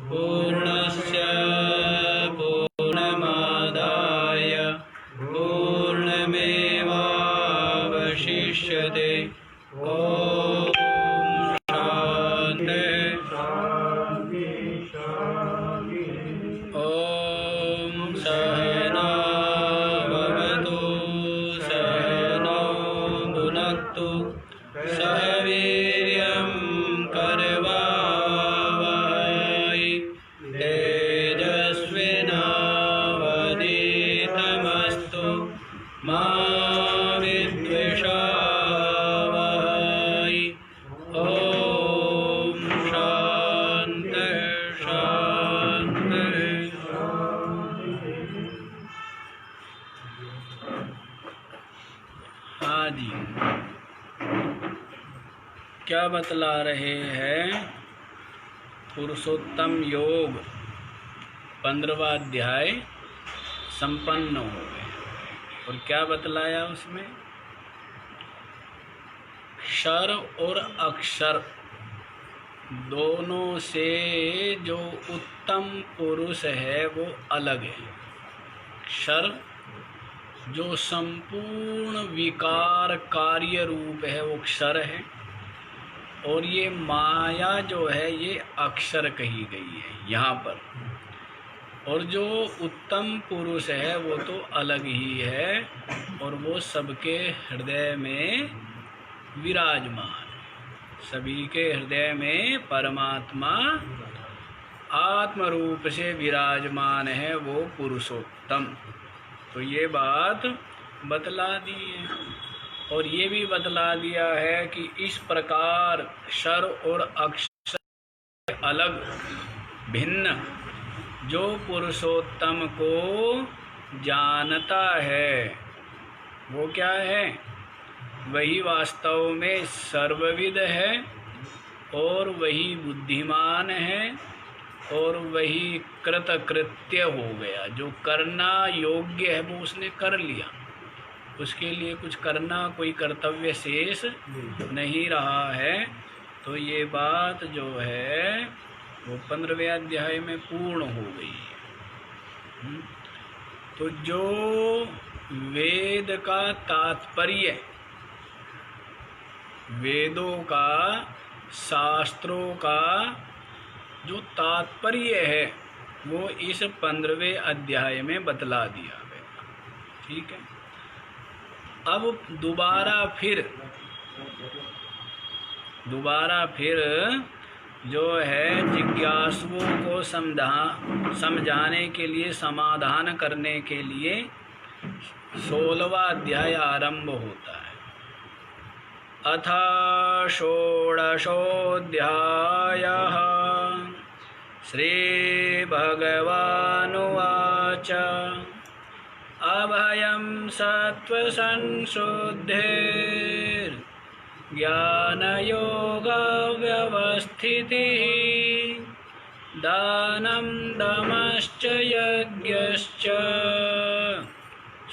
पूर्णस्य पूर्णमादाय पूर्णमेवावशिष्यते। ॐ शान्ति ॐ सहना भवतु सहनौ भुनक्तु सह वीर्यं करवावहै तेजस्विनावधीतमस्तु मा विद्विषावहै। ॐ शान्ति शान्ति। हाँ जी, क्या बतला रहे हैं? पुरुषोत्तम योग 15वां अध्याय संपन्न हो गए। और क्या बतलाया उसमें? क्षर और अक्षर दोनों से जो उत्तम पुरुष है वो अलग है। क्षर जो संपूर्ण विकार कार्य रूप है वो क्षर है, और ये माया जो है ये अक्षर कही गई है यहाँ पर। और जो उत्तम पुरुष है वो तो अलग ही है, और वो सबके हृदय में विराजमान है। सभी के हृदय में परमात्मा आत्म रूप से विराजमान है, वो पुरुषोत्तम। तो ये बात बतला दी है। और ये भी बतला दिया है कि इस प्रकार क्षर और अक्षर अलग भिन्न जो पुरुषोत्तम को जानता है वो क्या है? वही वास्तव में सर्वविद है, और वही बुद्धिमान है, और वही कृतकृत्य हो गया। जो करना योग्य है वो उसने कर लिया, उसके लिए कुछ करना कोई कर्तव्य शेष नहीं रहा है। तो ये बात जो है वो 15वें अध्याय में पूर्ण हो गई है। तो जो वेद का तात्पर्य, वेदों का, शास्त्रों का जो तात्पर्य है वो इस 15वें अध्याय में बतला दिया गया। ठीक है। अब दोबारा फिर जो है जिज्ञासुओं को समझाने के लिए, समाधान करने के लिए 16वां अध्याय आरंभ होता है। अथ षोडशोऽध्यायः श्रीभगवानुवाच अभयं सत्त्वसंशुद्धिर्ज्ञानयोगव्यवस्थितिः दानं दमश्च यज्ञश्च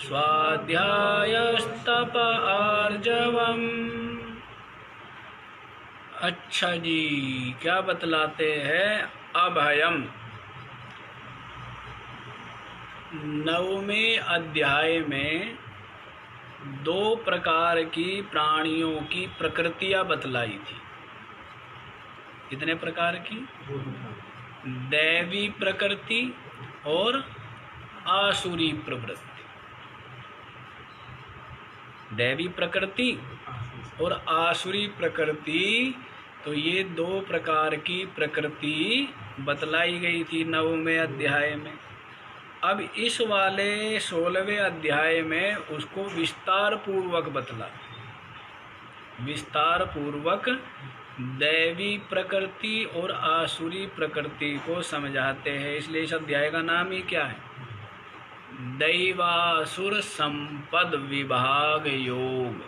स्वाध्यायस्तप आर्जवम्। अच्छा जी, क्या बतलाते हैं? अभयम 9वें अध्याय में 2 प्रकार की प्राणियों की प्रकृतियां बतलाई थी। कितने प्रकार की? दैवी प्रकृति और आसुरी प्रवृत्ति। दैवी प्रकृति और आसुरी प्रकृति, तो ये 2 प्रकार की प्रकृति बतलाई गई थी 9वें अध्याय में। अब इस वाले 16वें अध्याय में उसको विस्तार पूर्वक बतला, विस्तार पूर्वक दैवी प्रकृति और आसुरी प्रकृति को समझाते हैं। इसलिए इस अध्याय का नाम ही क्या है? दैवासुर संपद विभाग योग,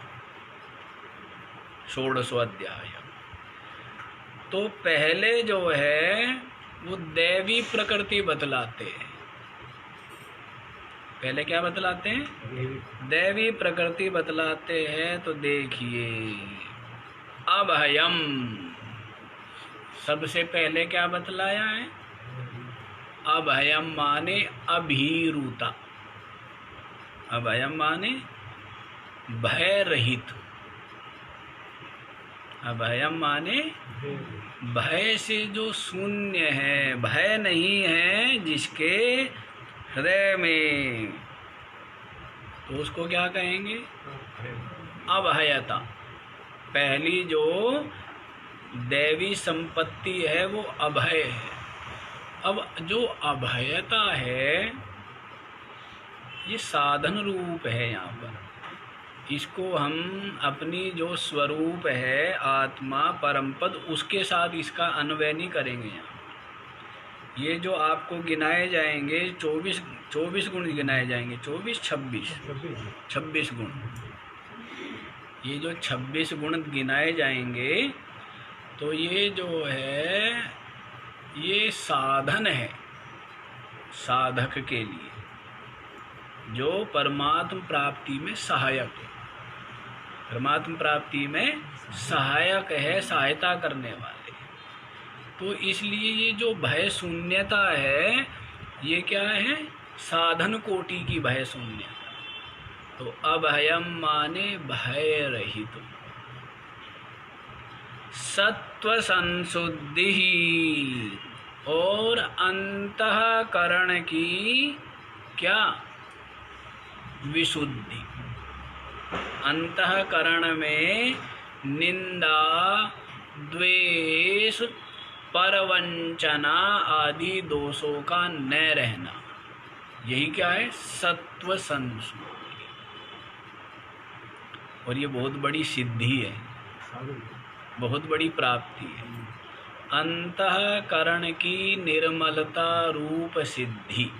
16वां अध्याय। तो पहले जो है वो दैवी प्रकृति बतलाते हैं। पहले क्या बतलाते हैं? दैवी प्रकृति बतलाते हैं। तो देखिए, अभयम सबसे पहले क्या बतलाया है? अभयम माने अभीरुता, अभयम माने भय रहित, अभयम माने भय से जो शून्य है, भय नहीं है जिसके हृदय में, तो उसको क्या कहेंगे? अभयता। पहली जो दैवी संपत्ति है वो अभय है। अब जो अभयता है ये साधन रूप है। यहाँ पर इसको हम अपनी जो स्वरूप है आत्मा परमपद, उसके साथ इसका अन्वय नहीं करेंगे। यहाँ ये जो आपको गिनाए जाएंगे 24 गुण गिनाए जाएंगे, 26 गुण, ये जो 26 गुण गिनाए जाएंगे तो ये जो है ये साधन है साधक के लिए, जो परमात्म प्राप्ति में सहायक है, परमात्म प्राप्ति में सहायक है, सहायता करने वाले। तो इसलिए ये जो भय शून्यता है ये क्या है? साधन कोटि की भय शून्यता। तो अभयम माने भय रहित। सत्व संशुद्धि और अंतःकरण की क्या? विशुद्धि। अंतःकरण में निंदा, द्वेष, परवंचना आदि दोषों का न रहना, यही क्या है? सत्व संशुद्धि। और ये बहुत बड़ी सिद्धि है, बहुत बड़ी प्राप्ति है। अंतःकरण की निर्मलता रूप सिद्धि।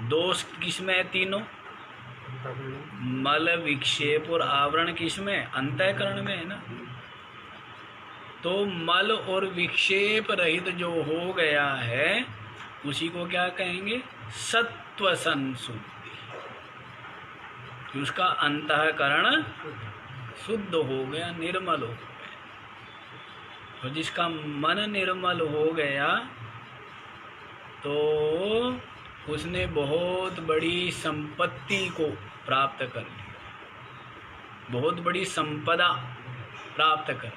दोष किसमें है? तीनों। मल, विक्षेप और आवरण किसमें? अंतःकरण में है ना। तो मल और विक्षेप रहित जो हो गया है उसी को क्या कहेंगे? सत्व संशुद्धि। उसका अंतःकरण शुद्ध हो गया, निर्मल हो गया। और जिसका मन निर्मल हो गया तो उसने बहुत बड़ी संपत्ति को प्राप्त कर लिया, बहुत बड़ी संपदा प्राप्त कर ली।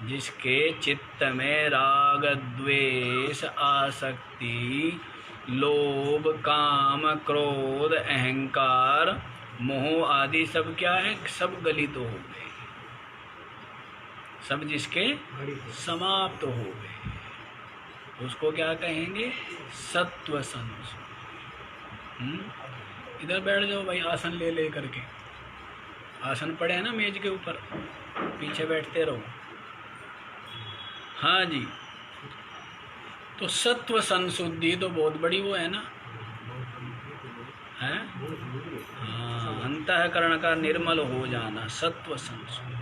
जिसके चित्त में राग, द्वेष, आसक्ति, लोभ, काम, क्रोध, अहंकार, मोह आदि सब क्या है? सब गलित हो गए, सब जिसके समाप्त हो गए, उसको क्या कहेंगे? सत्व संशुद्धि। इधर बैठ जाओ भाई, आसन ले ले करके। आसन पड़े हैं ना मेज के ऊपर, पीछे बैठते रहो। हाँ जी। तो सत्व संशुद्धि तो बहुत बड़ी वो है ना, है? हाँ, अंतःकरण का निर्मल हो जाना, सत्व संशुद्धि।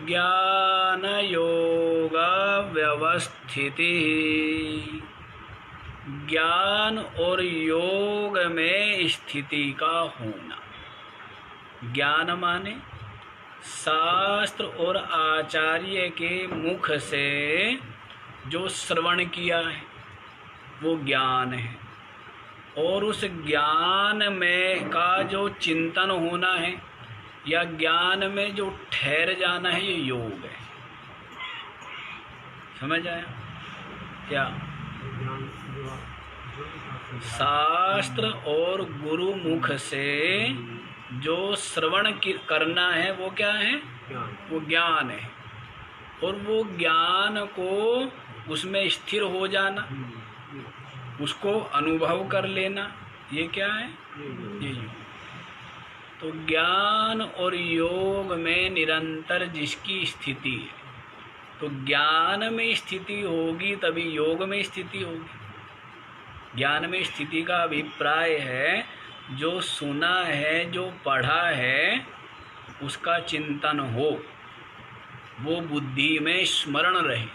ज्ञान योग व्यवस्थिति। ज्ञान और योग में स्थिति का होना। ज्ञान माने शास्त्र और आचार्य के मुख से जो श्रवण किया है वो ज्ञान है, और उस ज्ञान में का जो चिंतन होना है या ज्ञान में जो ठहर जाना है ये योग है। समझ आया क्या? शास्त्र और गुरु मुख से जो श्रवण करना है वो क्या है? वो ज्ञान है। और वो ज्ञान को उसमें स्थिर हो जाना, उसको अनुभव कर लेना, ये क्या है? ये योग। तो ज्ञान और योग में निरंतर जिसकी स्थिति है, तो ज्ञान में स्थिति होगी तभी योग में स्थिति होगी। ज्ञान में स्थिति का अभिप्राय है जो सुना है, जो पढ़ा है, उसका चिंतन हो, वो बुद्धि में स्मरण रहे।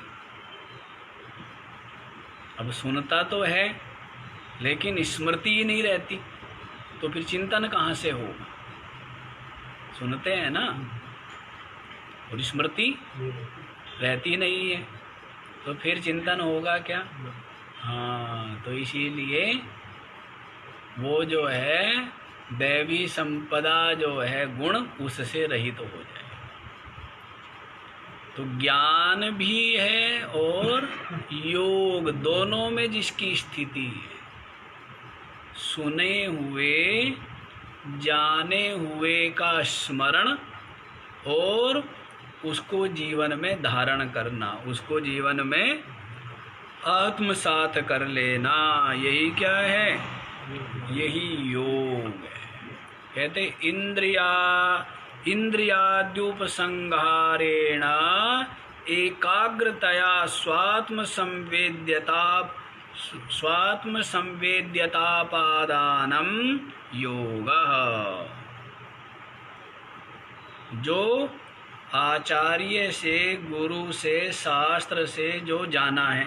अब सुनता तो है लेकिन स्मृति ही नहीं रहती, तो फिर चिंतन कहाँ से होगा? सुनते हैं ना और स्मृति रहती नहीं है, तो फिर चिंतन होगा क्या? हाँ, तो इसीलिए वो जो है दैवी संपदा जो है गुण उससे रहित हो जाए। तो ज्ञान भी है और योग दोनों में जिसकी स्थिति है, सुने हुए जाने हुए का स्मरण और उसको जीवन में धारण करना, उसको जीवन में आत्मसात कर लेना, यही क्या है? यही योग है। कहते इंद्रियाद्युपसंहारेण एकाग्रतया स्वात्म संवेद्यतापादानम योगः। जो आचार्य से, गुरु से, शास्त्र से जो जाना है,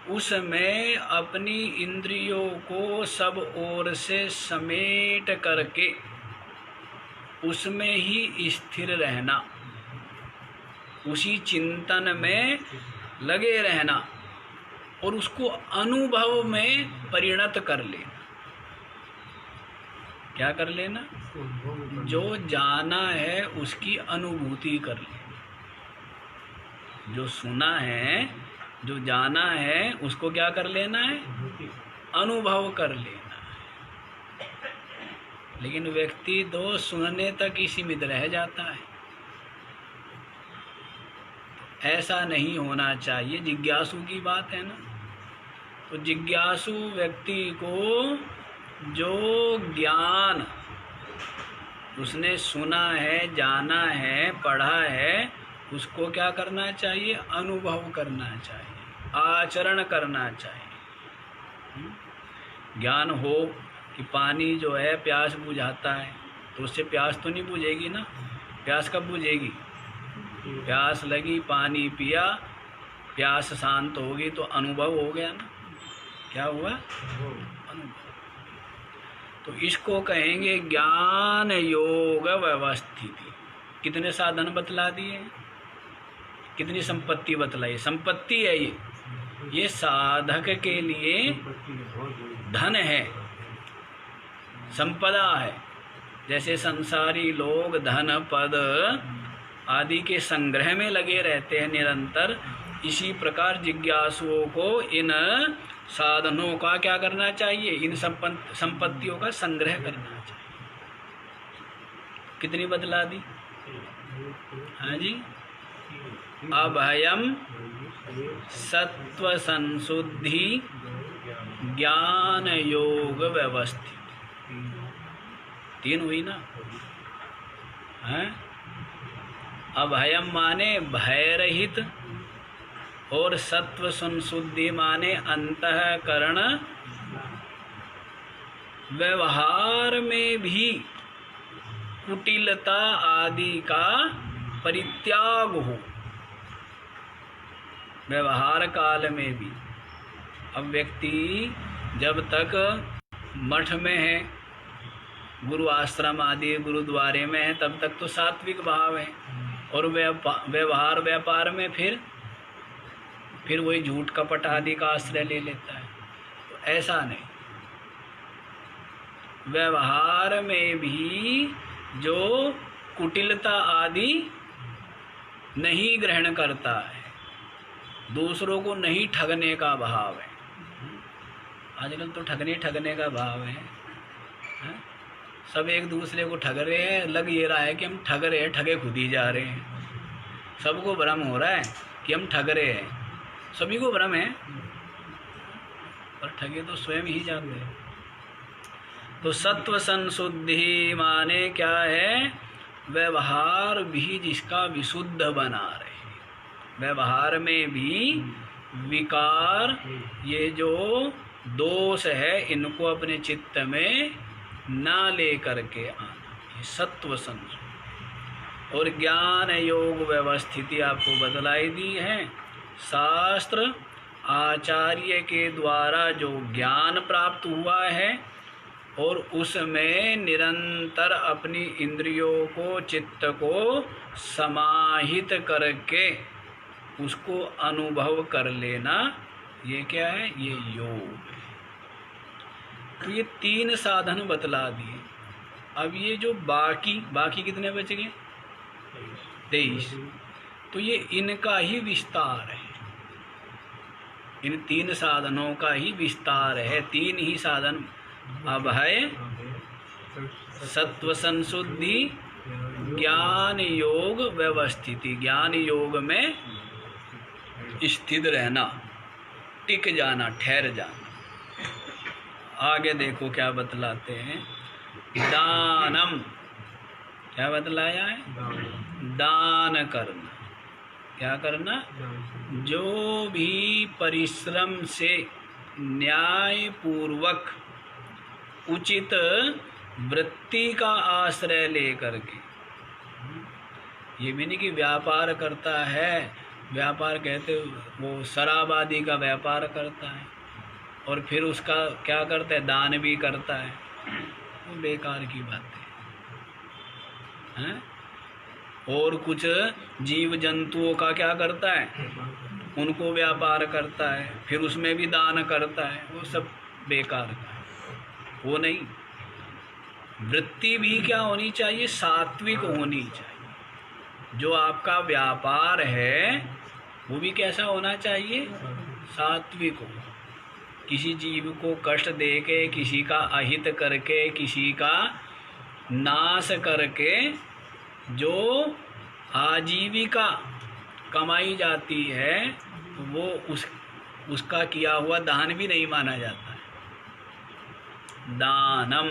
उसमें अपनी इंद्रियों को सब ओर से समेट करके उसमें ही स्थिर रहना, उसी चिंतन में लगे रहना और उसको अनुभव में परिणत कर लेना। क्या कर लेना? जो जाना है उसकी अनुभूति कर लेना। जो सुना है, जो जाना है, उसको क्या कर लेना है? अनुभव कर लेना है। लेकिन व्यक्ति तो सुनने तक ही सीमित रह जाता है। ऐसा नहीं होना चाहिए। जिज्ञासु की बात है ना, तो जिज्ञासु व्यक्ति को जो ज्ञान उसने सुना है, जाना है, पढ़ा है, उसको क्या करना चाहिए? अनुभव करना चाहिए, आचरण करना चाहिए। ज्ञान हो कि पानी जो है प्यास बुझाता है, तो उससे प्यास तो नहीं बुझेगी ना। प्यास कब बुझेगी? प्यास लगी, पानी पिया, प्यास शांत होगी, तो अनुभव हो गया ना। क्या हुआ? अनुभव। तो इसको कहेंगे ज्ञान योग व्यवस्थिति। कितने साधन बतला दिए, कितनी संपत्ति बतलाई। संपत्ति है ये साधक के लिए धन है, संपदा है। जैसे संसारी लोग धन पद आदि के संग्रह में लगे रहते हैं निरंतर, इसी प्रकार जिज्ञासुओं को इन साधनों का क्या करना चाहिए? इन संपत्तियों का संग्रह करना चाहिए। कितनी बतला दी? हाँ जी। अभयम सत्व संशुद्धि ज्ञान योग व्यवस्थित, 3 हुई ना। हैं? अभयम माने भय रहित, और सत्व संशुद्धि माने अंतःकरण व्यवहार में भी कुटिलता आदि का परित्याग हो। व्यवहार काल में भी। अब व्यक्ति जब तक मठ में है, गुरु आश्रम आदि गुरुद्वारे में है, तब तक तो सात्विक भाव है, और व्यवहार व्यापार में फिर वही झूठ कपट आदि का आश्रय ले लेता है। तो ऐसा नहीं, व्यवहार में भी जो कुटिलता आदि नहीं ग्रहण करता है, दूसरों को नहीं ठगने का भाव है। आजकल तो ठगने का भाव है। सब एक दूसरे को ठग रहे हैं, लग ये रहा है कि हम ठग रहे हैं, ठगे खुद ही जा रहे हैं। सबको भ्रम हो रहा है कि हम ठग रहे हैं, सभी को भ्रम है, पर ठगे तो स्वयं ही जाते हैं। तो सत्व संशुद्धि माने क्या है? व्यवहार भी जिसका विशुद्ध बना रहे, व्यवहार में भी विकार, ये जो दोष है, इनको अपने चित्त में ना ले करके आना, ये सत्व संशुद्धि। और ज्ञान योग व्यवस्थिति आपको बतलाई दी है। शास्त्र आचार्य के द्वारा जो ज्ञान प्राप्त हुआ है, और उसमें निरंतर अपनी इंद्रियों को, चित्त को समाहित करके उसको अनुभव कर लेना, ये क्या है? ये योग है। तो ये 3 साधन बतला दिए। अब ये जो बाकी कितने बच गए? 23। तो ये इनका ही विस्तार है, इन 3 साधनों का ही विस्तार है। 3 ही साधन, अभय, सत्व संशुद्धि, ज्ञान योग, व्यवस्थिति। ज्ञान योग में स्थित रहना, टिक जाना, ठहर जाना। आगे देखो क्या बतलाते हैं। दानम, क्या बतलाया है? दान करना। क्या करना? जो भी परिश्रम से न्याय पूर्वक उचित वृत्ति का आश्रय लेकर के, ये भी नहीं कि व्यापार करता है, व्यापार कहते वो शराब आदि का व्यापार करता है और फिर उसका क्या करता है? दान भी करता है। वो बेकार की बात है। और कुछ जीव जंतुओं का क्या करता है? उनको व्यापार करता है, फिर उसमें भी दान करता है। वो सब बेकार का है, वो नहीं। वृत्ति भी क्या होनी चाहिए? सात्विक होनी चाहिए। जो आपका व्यापार है वो भी कैसा होना चाहिए? सात्विक हो। किसी जीव को कष्ट दे के, किसी का अहित करके, किसी का नाश करके जो आजीविका कमाई जाती है, वो उसका किया हुआ दान भी नहीं माना जाता है। दानम,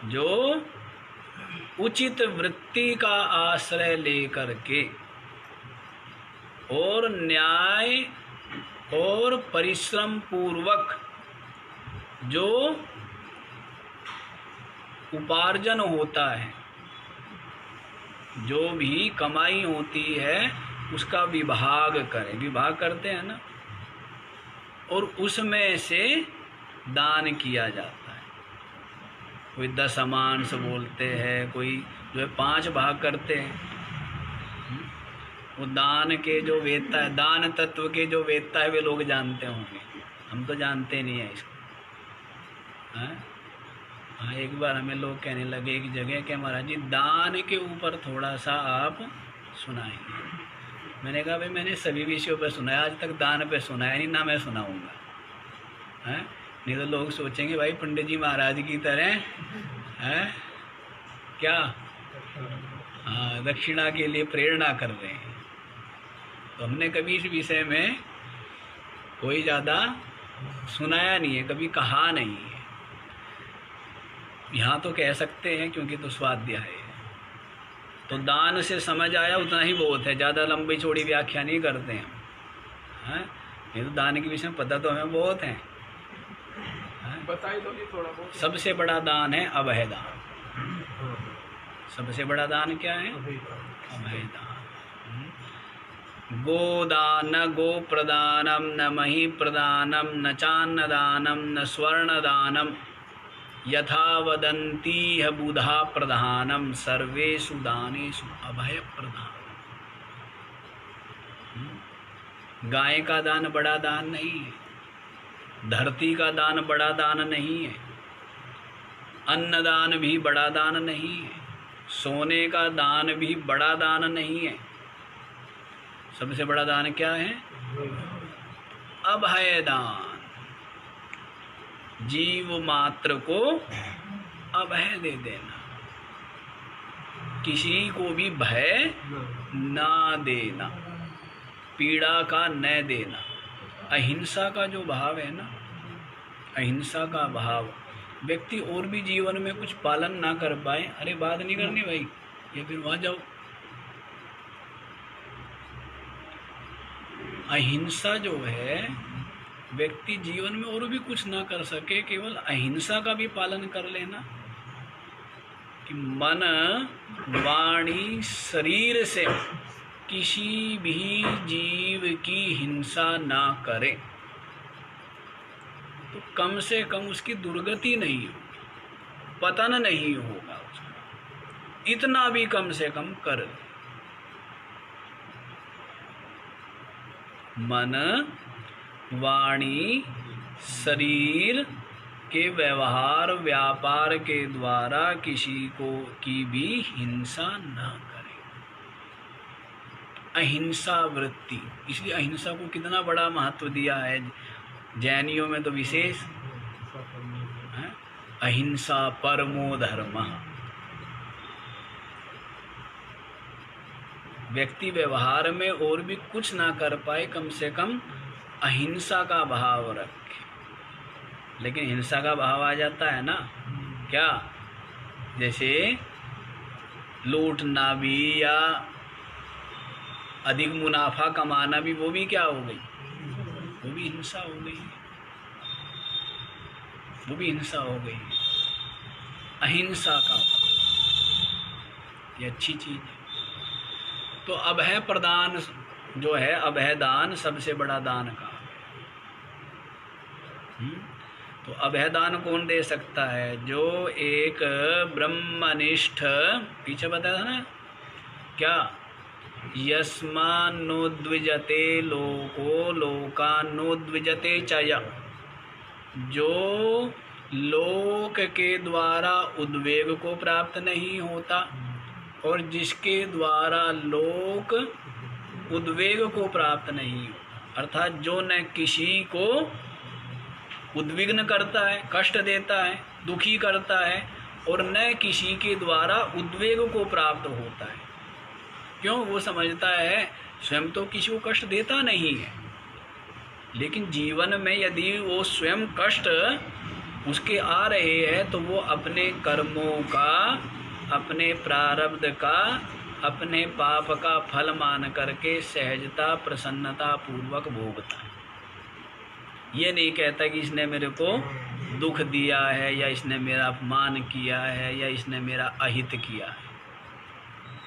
जो उचित वृत्ति का आश्रय लेकर के और न्याय और परिश्रम पूर्वक जो उपार्जन होता है, जो भी कमाई होती है, उसका विभाग करें। विभाग करते हैं ना, और उसमें से दान किया जाता है। कोई 10 अमांस बोलते हैं, कोई जो है 5 भाग करते हैं। वो दान के जो वेत्ता है, दान तत्व के जो वेत्ता है, वे लोग जानते होंगे, हम तो जानते नहीं हैं इसको। हाँ, एक बार हमें लोग कहने लगे एक जगह कि महाराज जी दान के ऊपर थोड़ा सा आप सुनाएंगे। मैंने कहा भाई मैंने सभी विषयों पर सुना है, आज तक दान पे सुनाया नहीं, ना मैं सुनाऊंगा। नहीं तो लोग सोचेंगे भाई पंडित जी महाराज की तरह है क्या, हाँ, दक्षिणा के लिए प्रेरणा कर रहे हैं। तो हमने कभी इस विषय में कोई ज़्यादा सुनाया नहीं है, कभी कहा नहीं है। यहाँ तो कह सकते हैं क्योंकि तो स्वाध्याय है। तो दान से समझ आया उतना ही बहुत है, ज़्यादा लंबी चौड़ी व्याख्या नहीं करते हैं। ये तो दान के विषय में पता तो हमें बहुत है। बताइए तो जी थोड़ा बहुत। सबसे बड़ा दान है अभय दान। सबसे बड़ा दान क्या है? अभय दान। गोदान न गो प्रदानम न मही प्रदानम न चान्न दानम न स्वर्ण दानम यथा वदन्ति ह बुधा प्रधानम सर्वेषु दानेषु अभय प्रधान। गाय का दान बड़ा दान नहीं है, धरती का दान बड़ा दान नहीं है, अन्नदान भी बड़ा दान नहीं है, सोने का दान भी बड़ा दान नहीं है। सबसे बड़ा दान क्या है? अभय दान। जीव मात्र को अभय दे देना, किसी को भी भय ना देना, पीड़ा का न देना। अहिंसा का जो भाव है ना, अहिंसा का भाव, व्यक्ति और भी जीवन में कुछ पालन ना कर पाए, अरे बात नहीं करनी भाई, ये फिर वहाँ जाओ। अहिंसा जो है, व्यक्ति जीवन में और भी कुछ ना कर सके, केवल अहिंसा का भी पालन कर लेना कि मन वाणी शरीर से किसी भी जीव की हिंसा ना करे, तो कम से कम उसकी दुर्गति नहीं होगी, पतन नहीं होगा उसका। इतना भी कम से कम कर ले। मन, वाणी, शरीर के व्यवहार व्यापार के द्वारा किसी को की भी हिंसा न करे। अहिंसा वृत्ति, इसलिए अहिंसा को कितना बड़ा महत्व दिया है जैनियों में तो विशेष है? अहिंसा परमो धर्मः। व्यक्ति व्यवहार में और भी कुछ ना कर पाए, कम से कम अहिंसा का भाव रखे। लेकिन हिंसा का भाव आ जाता है ना, क्या जैसे लूटना भी या अधिक मुनाफा कमाना भी, वो भी क्या हो गई, वो भी हिंसा हो गई, वो भी हिंसा हो गई। अहिंसा का भाव ये अच्छी चीज है। तो अभय प्रदान जो है, अभय दान सबसे बड़ा दान का। तो अभय दान कौन दे सकता है? जो एक ब्रह्मनिष्ठ, पीछे बताया था ना क्या, यस्मान्नोद्विजते लोको लोकान्नोद्विजते च, जो लोक के द्वारा उद्वेग को प्राप्त नहीं होता और जिसके द्वारा लोक उद्वेग को प्राप्त नहीं होता, अर्थात जो न किसी को उद्विग्न करता है, कष्ट देता है, दुखी करता है, और न किसी के द्वारा उद्वेग को प्राप्त होता है। क्यों? वो समझता है स्वयं तो किसी को कष्ट देता नहीं है, लेकिन जीवन में यदि वो स्वयं कष्ट उसके आ रहे हैं तो वो अपने कर्मों का, अपने प्रारब्ध का, अपने पाप का फल मान करके सहजता प्रसन्नता पूर्वक भोगता है। ये नहीं कहता कि इसने मेरे को दुख दिया है, या इसने मेरा अपमान किया है, या इसने मेरा अहित किया है।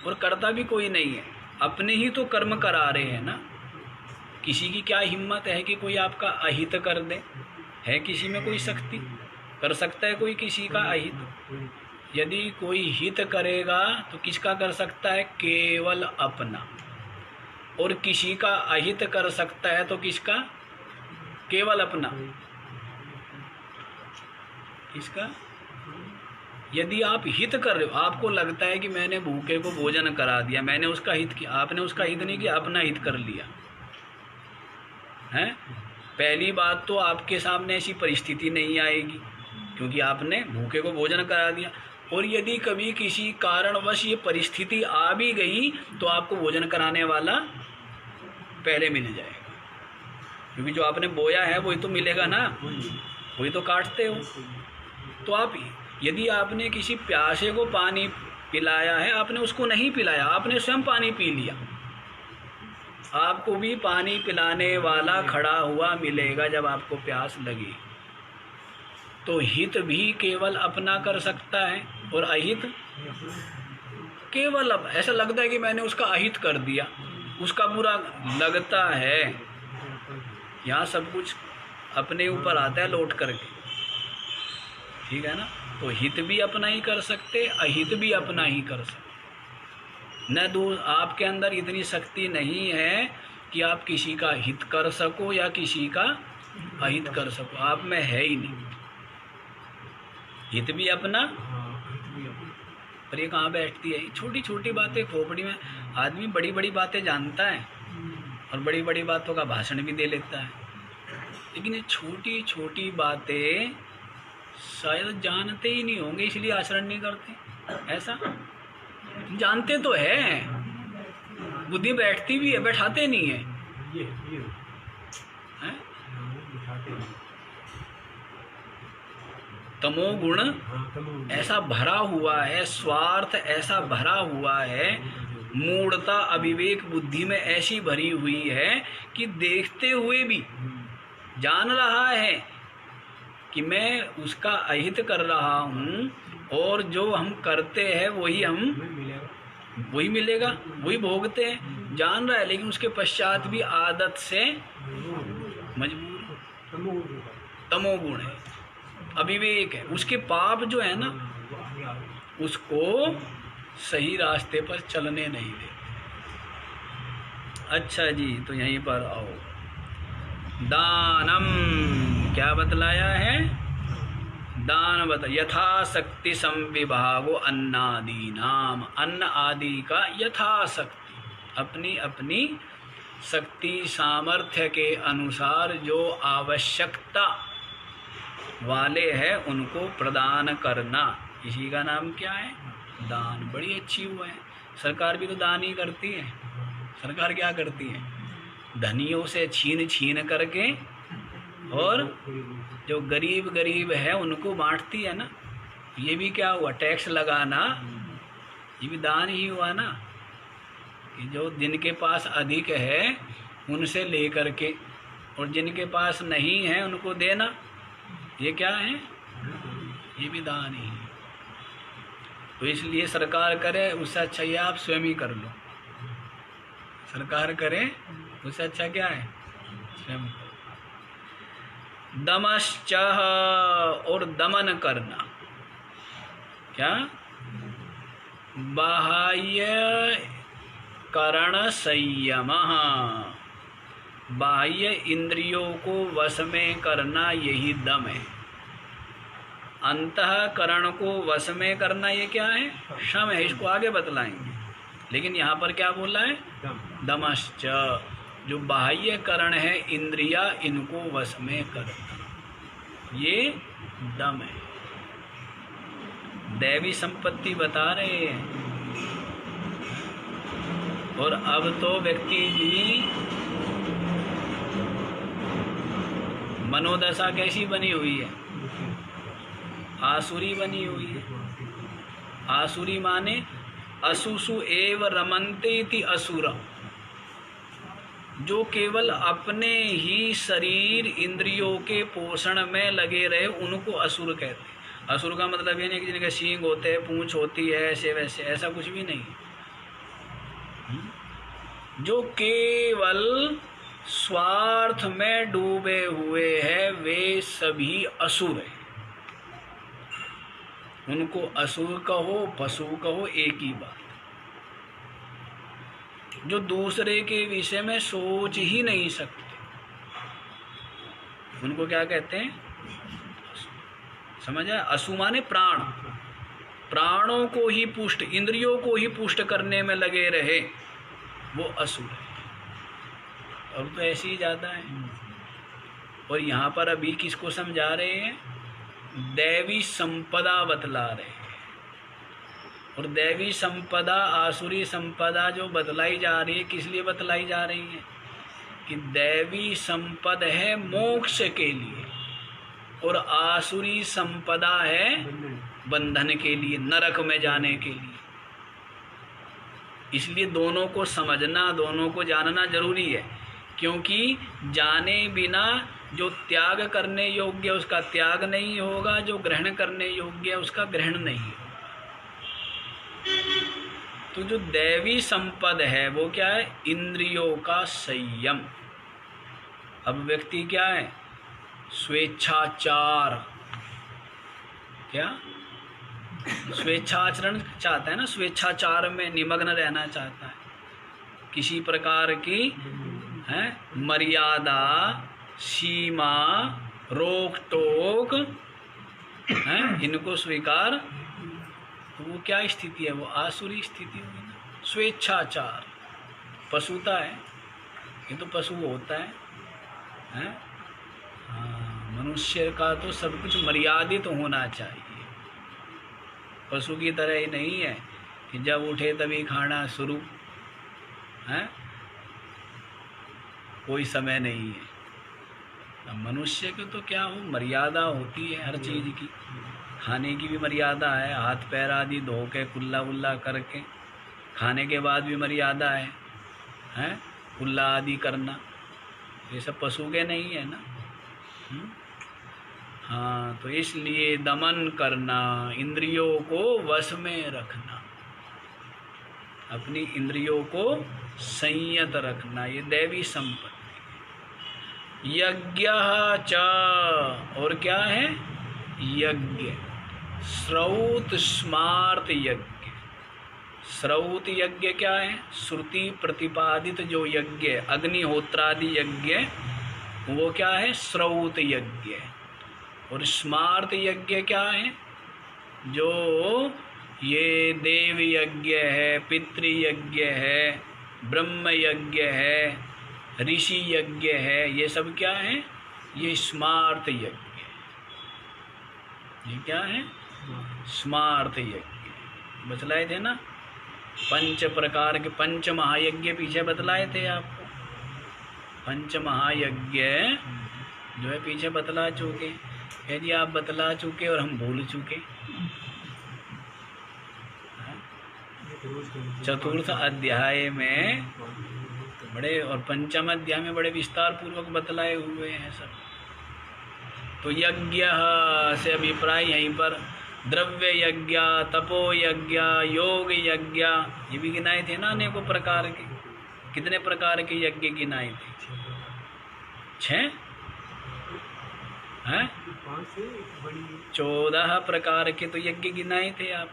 और करता भी कोई नहीं है, अपने ही तो कर्म करा रहे हैं ना। किसी की क्या हिम्मत है कि कोई आपका अहित कर दे? है किसी में कोई शक्ति? कर सकता है कोई किसी का अहित? यदि कोई हित करेगा तो किसका कर सकता है? केवल अपना। और किसी का अहित कर सकता है तो किसका? केवल अपना। किसका? यदि आप हित कर रहे हो, आपको लगता है कि मैंने भूखे को भोजन करा दिया, मैंने उसका हित किया, आपने उसका हित नहीं किया, अपना हित कर लिया है। पहली बात तो आपके सामने ऐसी परिस्थिति नहीं आएगी क्योंकि आपने भूखे को भोजन करा दिया। और यदि कभी किसी कारणवश ये परिस्थिति आ भी गई तो आपको भोजन कराने वाला पहले मिल जाएगा, क्योंकि जो आपने बोया है वही तो मिलेगा ना, वही तो काटते हो। तो आप, यदि आपने किसी प्यासे को पानी पिलाया है, आपने उसको नहीं पिलाया, आपने स्वयं पानी पी लिया, आपको भी पानी पिलाने वाला खड़ा हुआ मिलेगा जब आपको प्यास लगी। तो हित भी केवल अपना कर सकता है, और अहित केवल अब ऐसा लगता है कि मैंने उसका अहित कर दिया, उसका बुरा लगता है। यहाँ सब कुछ अपने ऊपर आता है लौट करके, ठीक है ना। तो हित भी अपना ही कर सकते, अहित भी अपना ही कर सकते। न दूर आपके अंदर इतनी शक्ति नहीं है कि आप किसी का हित कर सको या किसी का अहित कर सको, आप में है ही नहीं। हित भी अपना, पर ये कहाँ बैठती है? छोटी छोटी बातें खोपड़ी में। आदमी बड़ी बड़ी बातें जानता है और बड़ी बड़ी बातों का भाषण भी दे लेता है, लेकिन ये छोटी छोटी बातें शायद जानते ही नहीं होंगे, इसलिए आचरण नहीं करते। ऐसा जानते तो है, बुद्धि बैठती भी है, बैठाते नहीं है, हैं? तमोगुण ऐसा भरा हुआ है, स्वार्थ ऐसा भरा हुआ है, मूढ़ता अविवेक बुद्धि में ऐसी भरी हुई है कि देखते हुए भी जान रहा है कि मैं उसका अहित कर रहा हूँ, और जो हम करते हैं वही मिलेगा, वही भोगते हैं, जान रहा है, लेकिन उसके पश्चात भी आदत से मजबूर। तमोगुण है, अविवेक है, उसके पाप जो है ना उसको सही रास्ते पर चलने नहीं देते। अच्छा जी, तो यहीं पर आओ। दानम क्या बतलाया है? दान बता यथाशक्ति संविभागो अन्नादि नाम, अन्न आदि का यथाशक्ति अपनी अपनी शक्ति सामर्थ्य के अनुसार जो आवश्यकता वाले हैं उनको प्रदान करना, इसी का नाम क्या है? दान। बड़ी अच्छी हुआ है। सरकार भी तो दान ही करती है। सरकार क्या करती है? धनियों से छीन छीन करके और जो गरीब है उनको बांटती है ना। ये भी क्या हुआ? टैक्स लगाना, ये भी दान ही हुआ ना। कि जो जिनके पास अधिक है उनसे लेकर के और जिनके पास नहीं है उनको देना, ये क्या है? ये भी दान ही है। तो इसलिए सरकार करे उससे अच्छा ये आप स्वयं ही कर लो। सरकार करे उससे अच्छा क्या है? स्वयं। दमश्च और दमन करना, क्या? बाह्य करण संयम, बाह्य इंद्रियों को वश में करना यही दम है। अंतःकरण को वश में करना ये क्या है? शम है। इसको आगे बतलाएंगे, लेकिन यहाँ पर क्या बोला है? दमश्च, जो बाह्य करण है इंद्रिया, इनको वश में करना, ये दम है। दैवी संपत्ति बता रहे हैं। और अब तो व्यक्ति की मनोदशा कैसी बनी हुई है? आसुरी बनी हुई है। आसुरी माने असुसु एव रमन्ते इति असुरा, जो केवल अपने ही शरीर इंद्रियों के पोषण में लगे रहे उनको असुर कहते हैं। असुर का मतलब ये नहीं कि जिनके सींग होते हैं, पूंछ होती है, ऐसे वैसे, ऐसा कुछ भी नहीं। जो केवल स्वार्थ में डूबे हुए हैं वे सभी असुर हैं। उनको असुर कहो, पशु कहो, एक ही बात। जो दूसरे के विषय में सोच ही नहीं सकते उनको क्या कहते हैं? समझ आया? असु माने प्राण, प्राणों को ही पुष्ट, इंद्रियों को ही पुष्ट करने में लगे रहे, वो असुर है। और तो ऐसे ही जाता है। और यहाँ पर अभी किसको समझा रहे हैं? दैवी संपदा बतला रहे हैं। और दैवी संपदा, आसुरी संपदा जो बतलाई जा रही है, किस लिए बतलाई जा रही है? कि दैवी संपद है मोक्ष के लिए और आसुरी संपदा है बंधन के लिए, नरक में जाने के लिए। इसलिए दोनों को समझना, दोनों को जानना जरूरी है, क्योंकि जाने बिना जो त्याग करने योग्य उसका त्याग नहीं होगा, जो ग्रहण करने योग्य है उसका ग्रहण नहीं होगा। तो जो दैवी संपद है वो क्या है? इंद्रियों का संयम। अब व्यक्ति क्या है? स्वेच्छाचार, क्या स्वेच्छाचरण चाहता है ना, स्वेच्छाचार में निमग्न रहना चाहता है। किसी प्रकार की है मर्यादा, सीमा, रोक टोक है, इनको स्वीकार, तो वो क्या स्थिति है? वो आसुरी स्थिति हुई ना। स्वेच्छाचार पशुता है, ये तो पशु होता है, हैं? हाँ, मनुष्य का तो सब कुछ मर्यादित तो होना चाहिए। पशु की तरह ही नहीं है कि जब उठे तभी खाना शुरू है, कोई समय नहीं है। अब मनुष्य को तो क्या हो, मर्यादा होती है हर चीज़ की। खाने की भी मर्यादा है, हाथ पैर आदि धो के कुल्ला वुल्ला करके खाने के बाद भी मर्यादा है, हैं? कुल्ला आदि करना, ये सब पशु के नहीं है ना। हाँ, तो इसलिए दमन करना, इंद्रियों को वश में रखना, अपनी इंद्रियों को संयत रखना, ये दैवी संपत्ति। यज्ञ च, और क्या है? यज्ञ, श्रौत स्मार्त यज्ञ। श्रौत यज्ञ क्या है? श्रुति प्रतिपादित जो यज्ञ, अग्निहोत्रादि यज्ञ वो क्या है? श्रौत यज्ञ। और स्मार्त यज्ञ क्या है? जो ये देव यज्ञ है, पितृ यज्ञ है, ब्रह्म यज्ञ है, ऋषि यज्ञ है, ये सब क्या है? ये स्मार्त यज्ञ। ये क्या है? स्मार्त यज्ञ। बतलाए थे ना, पंच प्रकार के पंच महायज्ञ पीछे बतलाए थे आपको। पंच महायज्ञ जो है पीछे बतला चुके। यदि आप बतला चुके और हम भूल चुके। चतुर्थ अध्याय में बड़े और पंचम अध्याय में बड़े विस्तार पूर्वक बतलाए हुए हैं सब। तो यज्ञ से अभिप्राय यहीं पर द्रव्य यज्ञ, तपो यज्ञ, योग यज्ञ, ये भी गिनाए थे ना अनेकों प्रकार के। कितने प्रकार के यज्ञ गिनाए थे? 6 हैं? 14 प्रकार के तो यज्ञ गिनाए थे आप।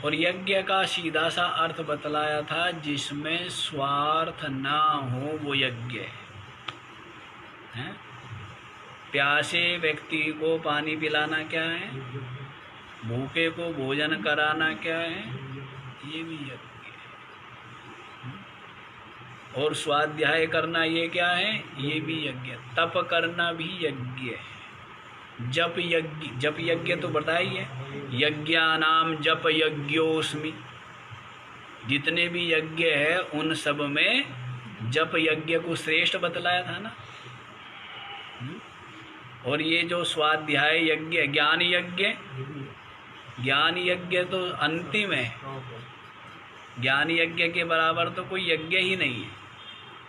और यज्ञ का सीधा सा अर्थ बतलाया था, जिसमें स्वार्थ ना हो वो यज्ञ है। प्यासे व्यक्ति को पानी पिलाना क्या है? भूखे को भोजन कराना क्या है? ये भी यज्ञ है। और स्वाध्याय करना ये क्या है? ये भी यज्ञ। तप करना भी यज्ञ है। जप यज्ञ, जप यज्ञ तो बताइए, यज्ञानाम जप यज्ञोस्मि। जितने भी यज्ञ है उन सब में जप यज्ञ को श्रेष्ठ बतलाया था ना। और ये जो स्वाध्याय यज्ञ, ज्ञान यज्ञ, ज्ञान यज्ञ तो अंतिम है। ज्ञान यज्ञ के बराबर तो कोई यज्ञ ही नहीं है।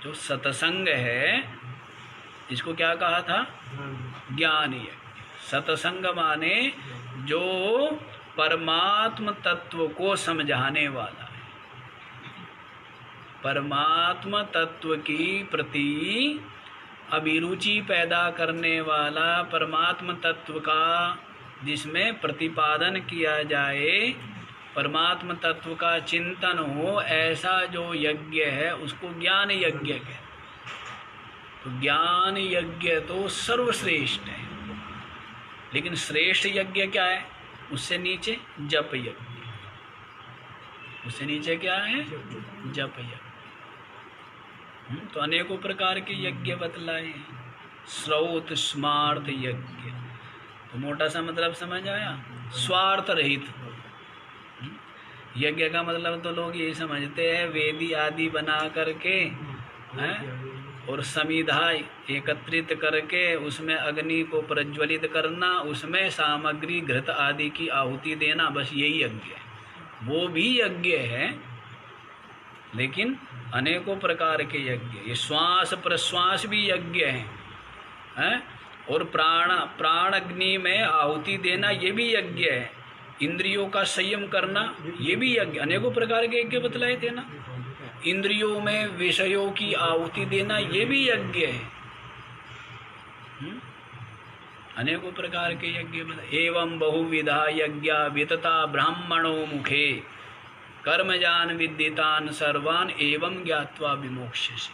जो सत्संग है, इसको क्या कहा था? ज्ञान यज्ञ। सत्संग माने जो परमात्म तत्व को समझाने वाला है, परमात्म तत्व की प्रति अभिरुचि पैदा करने वाला, परमात्म तत्व का जिसमें प्रतिपादन किया जाए, परमात्म तत्व का चिंतन हो, ऐसा जो यज्ञ है उसको ज्ञान यज्ञ कहते। तो ज्ञान यज्ञ तो सर्वश्रेष्ठ है। लेकिन श्रेष्ठ यज्ञ क्या है? उससे नीचे जप यज्ञ। उससे नीचे क्या है? जप यज्ञ। तो अनेकों प्रकार के यज्ञ बतलाए हैं। श्रौत स्मार्त यज्ञ तो मोटा सा मतलब समझ आया, स्वार्थ रहित। यज्ञ का मतलब तो लोग यही समझते हैं वेदी आदि बना करके हैं, और समिधा एकत्रित करके उसमें अग्नि को प्रज्वलित करना, उसमें सामग्री घृत आदि की आहुति देना, बस यही यज्ञ है। वो भी यज्ञ है, लेकिन अनेकों प्रकार के यज्ञ। ये श्वास प्रश्वास भी यज्ञ हैं? और प्राण अग्नि में आहुति देना ये भी यज्ञ है। इंद्रियों का संयम करना ये भी यज्ञ। अनेकों प्रकार के यज्ञ बतलाए थे ना। इंद्रियों में विषयों की आहुति देना ये भी यज्ञ है। अनेकों प्रकार के यज्ञ एवं बहुविधा यज्ञा वितता ब्राह्मणों मुखे कर्मजान विदितान सर्वान एवं ज्ञात्वा विमोक्ष्यसि।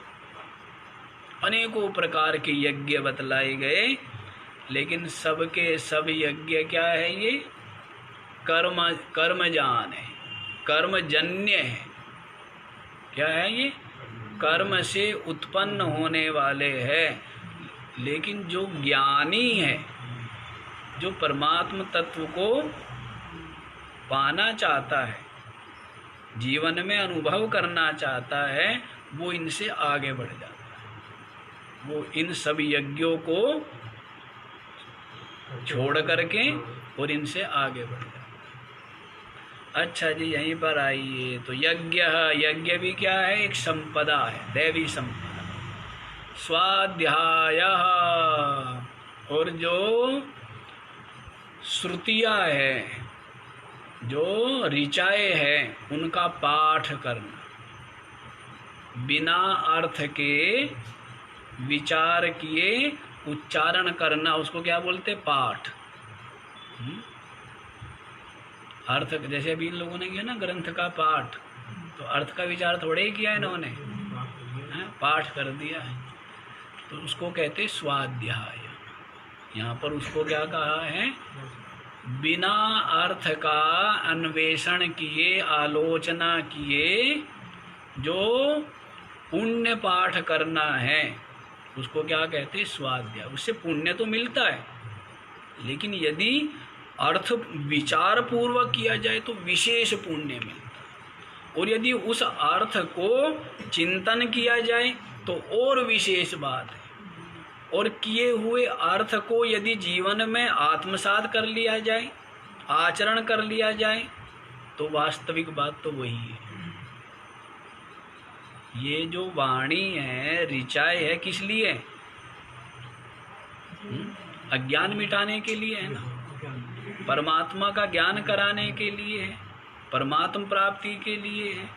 अनेकों प्रकार के यज्ञ बतलाए गए, लेकिन सबके सब यज्ञ क्या है? ये कर्मजान है, कर्मजन्य है। क्या है ये? कर्म से उत्पन्न होने वाले हैं। लेकिन जो ज्ञानी है, जो परमात्म तत्व को पाना चाहता है, जीवन में अनुभव करना चाहता है, वो इनसे आगे बढ़ जाता है। वो इन सब यज्ञों को छोड़ करके और इनसे आगे बढ़ जाता है। अच्छा जी, यहीं पर आइए। तो यज्ञ भी क्या है? एक संपदा है, दैवी संपदा। स्वाध्याय, और जो श्रुतियाँ है, जो ऋचाएँ हैं, उनका पाठ करना, बिना अर्थ के विचार किए उच्चारण करना, उसको क्या बोलते? पाठ। अर्थ, जैसे अभी इन लोगों ने किया ना ग्रंथ का पाठ, तो अर्थ का विचार थोड़े ही किया इन्होंने, पाठ कर दिया है। तो उसको कहते स्वाध्याय। यहाँ पर उसको क्या कहा है? बिना अर्थ का अन्वेषण किए, आलोचना किए जो पुण्य पाठ करना है उसको क्या कहते? स्वाध्याय। उससे पुण्य तो मिलता है, लेकिन यदि अर्थ विचार पूर्वक किया जाए तो विशेष पुण्य मिलता है, और यदि उस अर्थ को चिंतन किया जाए तो और विशेष बात है। और किए हुए अर्थ को यदि जीवन में आत्मसात कर लिया जाए, आचरण कर लिया जाए, तो वास्तविक बात तो वही है। ये जो वाणी है, ऋचाएँ है, किस लिए? अज्ञान मिटाने के लिए है ना, परमात्मा का ज्ञान कराने के लिए है, परमात्म प्राप्ति के लिए है।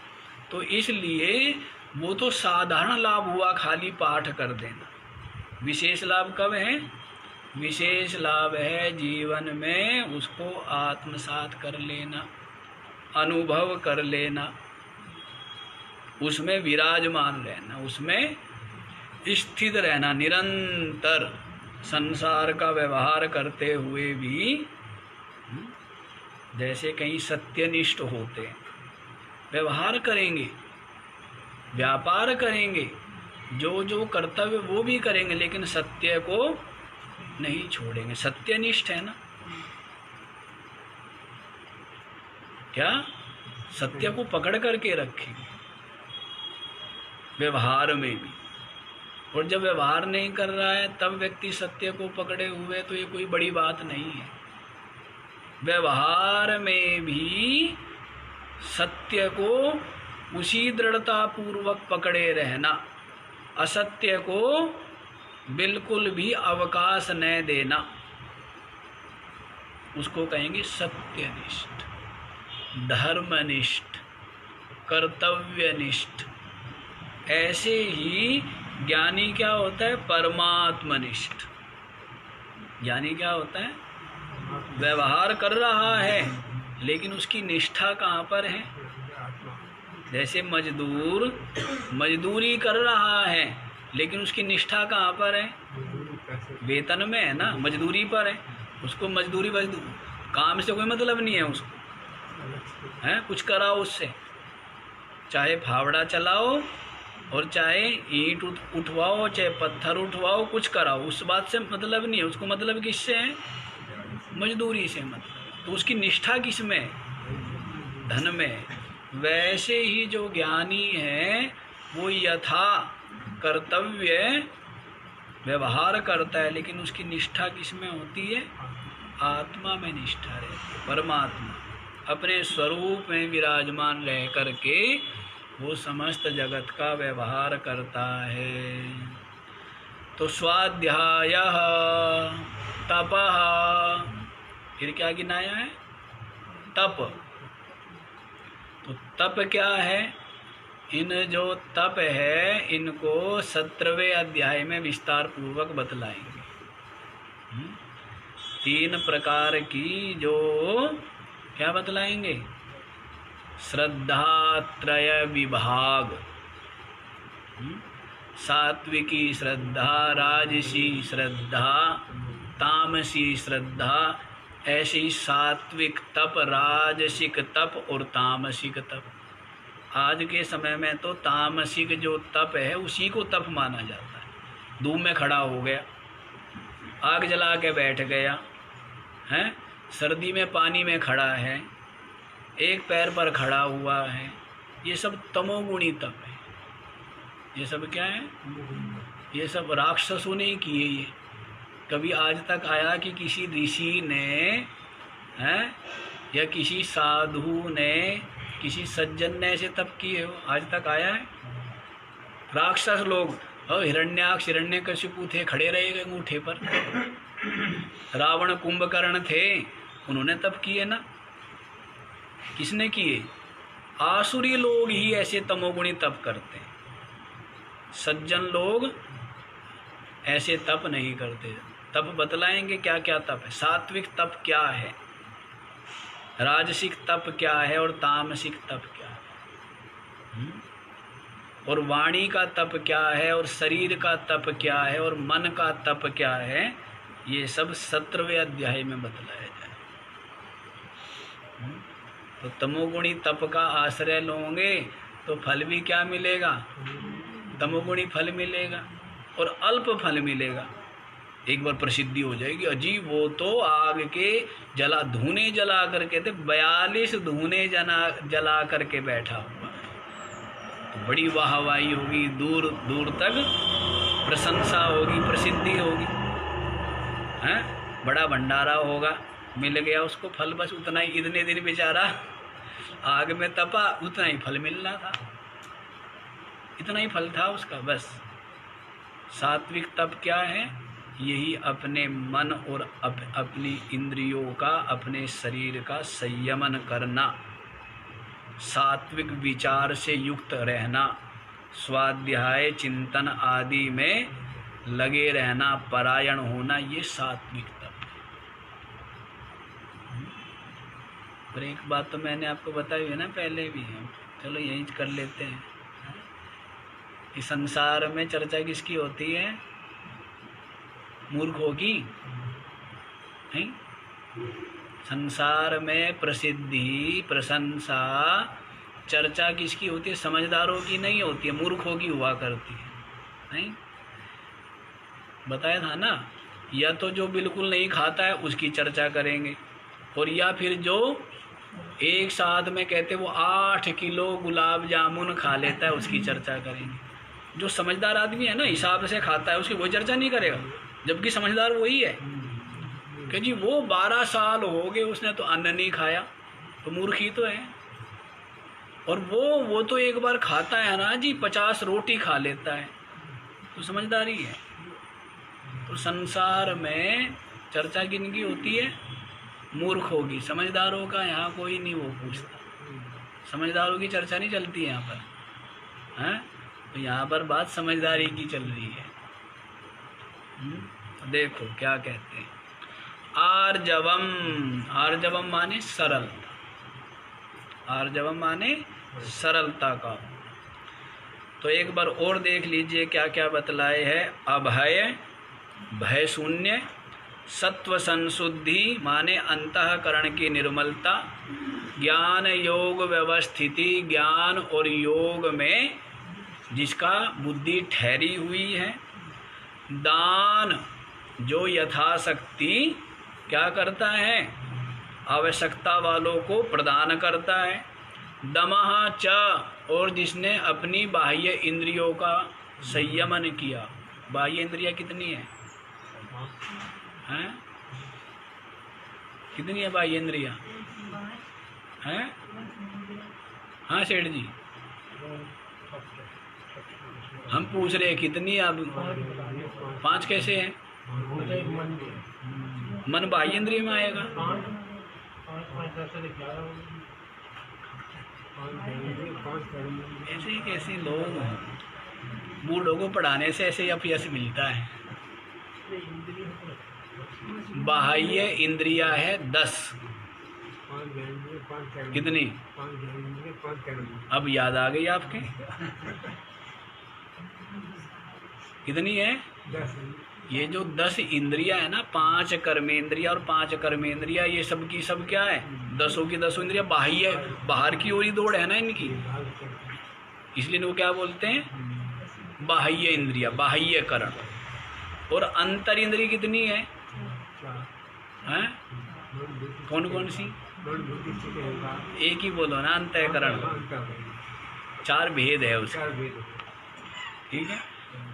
तो इसलिए वो तो साधारण लाभ हुआ खाली पाठ कर देना। विशेष लाभ कब है? विशेष लाभ है जीवन में उसको आत्मसात कर लेना, अनुभव कर लेना, उसमें विराजमान रहना, उसमें स्थित रहना, निरंतर संसार का व्यवहार करते हुए भी। जैसे कहीं सत्यनिष्ठ होते हैं, व्यवहार करेंगे, व्यापार करेंगे, जो जो कर्तव्य वो भी करेंगे, लेकिन सत्य को नहीं छोड़ेंगे। सत्यनिष्ठ है ना, क्या सत्य को पकड़ करके रखेंगे व्यवहार में भी। और जब व्यवहार नहीं कर रहा है तब व्यक्ति सत्य को पकड़े हुए, तो ये कोई बड़ी बात नहीं है। व्यवहार में भी सत्य को उसी दृढ़ता पूर्वक पकड़े रहना, असत्य को बिल्कुल भी अवकाश न देना, उसको कहेंगे सत्यनिष्ठ, धर्मनिष्ठ, कर्तव्यनिष्ठ। ऐसे ही ज्ञानी क्या होता है? परमात्मनिष्ठ। ज्ञानी क्या होता है? व्यवहार कर रहा है, लेकिन उसकी निष्ठा कहाँ पर है? जैसे मजदूर मजदूरी कर रहा है, लेकिन उसकी निष्ठा कहाँ पर है? वेतन में है ना, मजदूरी पर है। उसको मजदूरी काम से कोई मतलब नहीं है उसको, है कुछ कराओ उससे, चाहे फावड़ा चलाओ और चाहे ईंट उठवाओ, चाहे पत्थर उठवाओ, कुछ कराओ, उस बात से मतलब नहीं है उसको। मतलब किससे है? मजदूरी से मतलब। तो उसकी निष्ठा किस में? धन में। वैसे ही जो ज्ञानी है वो यथा कर्तव्य व्यवहार करता है, लेकिन उसकी निष्ठा किस में होती है? आत्मा में निष्ठा रहती है। परमात्मा अपने स्वरूप में विराजमान रह करके वो समस्त जगत का व्यवहार करता है। तो स्वाध्यायः तपः, फिर क्या गिनाया है? तप। तो तप क्या है? इन जो तप है इनको 17वें अध्याय में विस्तार पूर्वक बतलाएंगे। 3 प्रकार की जो क्या बतलाएंगे? श्रद्धात्रय विभाग, सात्विकी श्रद्धा, राजसी श्रद्धा, तामसी श्रद्धा। ऐसे ही सात्विक तप, राजसिक तप और तामसिक तप। आज के समय में तो तामसिक जो तप है उसी को तप माना जाता है। धूप में खड़ा हो गया, आग जला के बैठ गया है, सर्दी में पानी में खड़ा है, एक पैर पर खड़ा हुआ है, ये सब तमोगुणी तप है। ये सब क्या है? ये सब राक्षसों ने ही किए। ये कभी आज तक आया कि किसी ऋषि ने हैं या किसी साधु ने, किसी सज्जन ने ऐसे तप किए हो? आज तक आया है? राक्षस लोग, हिरण्याक्ष हिरण्यकशिपु थे, खड़े रहे अंगूठे पर। रावण कुंभकर्ण थे, उन्होंने तप किए ना। किसने किए? आसुरी लोग ही ऐसे तमोगुणी तप करते हैं। सज्जन लोग ऐसे तप नहीं करते। तप बतलाएंगे क्या क्या तप है। सात्विक तप क्या है, राजसिक तप क्या है और तामसिक तप क्या है। और वाणी का तप क्या है और शरीर का तप क्या है और मन का तप क्या है, ये सब 17वें अध्याय में बतलाया जाए। तो तमोगुणी तप का आश्रय लोगे तो फल भी क्या मिलेगा, तमोगुणी फल मिलेगा और अल्प फल मिलेगा। एक बार प्रसिद्धि हो जाएगी, अजी वो तो आग के धूने जला करके थे, 42 धूने जला करके बैठा हुआ, तो बड़ी वाहवाही होगी, दूर दूर तक प्रशंसा होगी, प्रसिद्धि होगी, हैं, बड़ा भंडारा होगा। मिल गया उसको फल, बस उतना ही, इतने दिन बेचारा आग में तपा, उतना ही फल मिलना था, इतना ही फल था उसका बस। सात्विक तप क्या है, यही अपने मन और अपनी इंद्रियों का, अपने शरीर का संयमन करना, सात्विक विचार से युक्त रहना, स्वाध्याय चिंतन आदि में लगे रहना, परायण होना, ये सात्विक तप है। और एक बात तो मैंने आपको बताई है ना पहले भी, चलो यही कर लेते हैं कि संसार में चर्चा किसकी होती है, मूर्खों की नहीं। संसार में प्रसिद्धि, प्रशंसा, चर्चा किसकी होती है, समझदारों की नहीं होती है, मूर्खों की हुआ करती है, नहीं बताया था ना। या तो जो बिल्कुल नहीं खाता है उसकी चर्चा करेंगे, और या फिर जो एक साथ में कहते वो 8 किलो गुलाब जामुन खा लेता है उसकी चर्चा करेंगे। जो समझदार आदमी है ना, हिसाब से खाता है, उसकी कोई चर्चा नहीं करेगा, जबकि समझदार वही है कि जी वो 12 साल हो गए उसने तो अन्न नहीं खाया, तो मूर्ख ही तो है। और वो तो एक बार खाता है ना जी, 50 रोटी खा लेता है, तो समझदारी है। तो संसार में चर्चा किनकी होती है, मूर्खों की। समझदारों का यहाँ कोई नहीं वो पूछता, समझदारों की चर्चा नहीं चलती यहाँ पर, हैं। तो यहाँ पर बात समझदारी की चल रही है। देखो क्या कहते हैं, आर्जवम, आर्जवम माने सरलता, आर्जवम माने सरलता का। तो एक बार और देख लीजिए क्या क्या बतलाए है। अभय, भय शून्य, सत्व संशुद्धि माने अंतःकरण की निर्मलता, ज्ञान योग व्यवस्थिति, ज्ञान और योग में जिसका बुद्धि ठहरी हुई है, दान जो यथाशक्ति क्या करता है, आवश्यकता वालों को प्रदान करता है, दमः च और जिसने अपनी बाह्य इंद्रियों का संयमन किया। बाह्य इंद्रियां कितनी है, हैं? कितनी है बाह्य इंद्रियां, हैं? हाँ सेठ जी, हम पूछ रहे हैं कितनी, अब 5 कैसे हैं? मन बाह्य इंद्रिय में आएगा। ऐसे कैसे लोग हैं, बूढ़ों को पढ़ाने से ऐसे अपयश मिलता है। बाह्य इंद्रिया है 10, कितनी, अब याद आ गई आपके, कितनी है? ये जो 10 इंद्रिया है ना, 5 कर्मेंद्रिया और 5 कर्मेंद्रिया, ये सब की सब क्या है, 10 की 10 इंद्रिया बाह्य, बाहर की ओर ही दौड़ है ना इनकी, इसलिए इनको क्या बोलते हैं, बाह्य इंद्रिया, बाह्य करण। और अंतर इंद्रिय कितनी है, हैं? कौन कौन सी? एक ही बोलो ना, अंतःकरण। 4 भेद है उसका, ठीक है।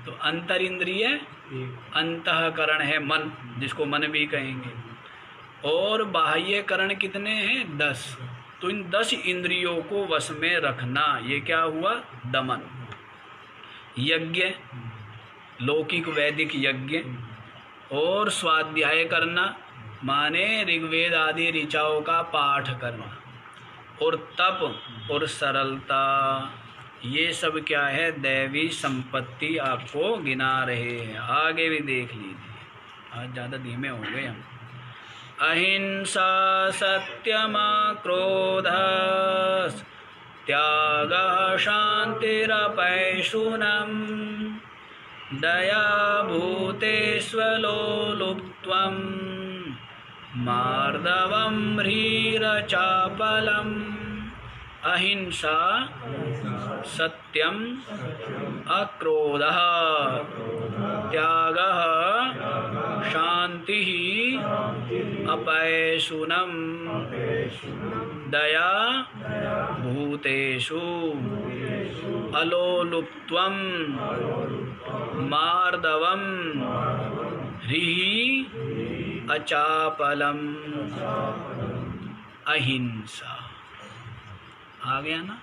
तो अंतर इंद्रिय अंतःकरण है मन, जिसको मन भी कहेंगे, और बाह्य करण कितने हैं, 10। तो इन 10 इंद्रियों को वश में रखना, ये क्या हुआ, दमन। यज्ञ, लौकिक वैदिक यज्ञ, और स्वाध्याय करना माने ऋग्वेद आदि ऋचाओं का पाठ करना, और तप और सरलता, ये सब क्या है, दैवी संपत्ति आपको गिना रहे हैं। आगे भी देख लीजिए, आज ज़्यादा धीमे हो गए हम। अहिंसा सत्यम क्रोध त्यागः शान्तिरपैशुनम् दया भूतेष्वलोलुप्त्वं मार्दवं ह्रीरचापलम् अहिंसा सत्यम अक्रोधः त्यागः शान्तिः अपैशुनम् दया भूतेषु अलोलुप्त्वं मार्दवं ह्रीः अचापलम् अहिंसा। आ गया ना?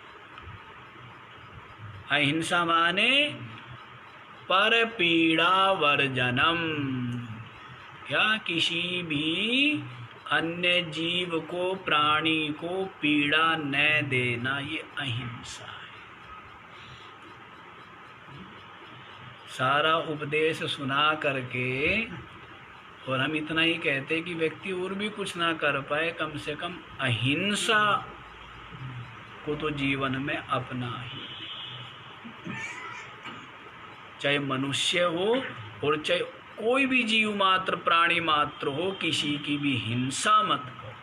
अहिंसा माने पर पीड़ा वर्जनम, या किसी भी अन्य जीव को, प्राणी को पीड़ा न देना, ये अहिंसा है। सारा उपदेश सुना करके और हम इतना ही कहते कि व्यक्ति और भी कुछ ना कर पाए, कम से कम अहिंसा को तो जीवन में अपना ही, चाहे मनुष्य हो और चाहे कोई भी जीव मात्र, प्राणी मात्र हो, किसी की भी हिंसा मत करो।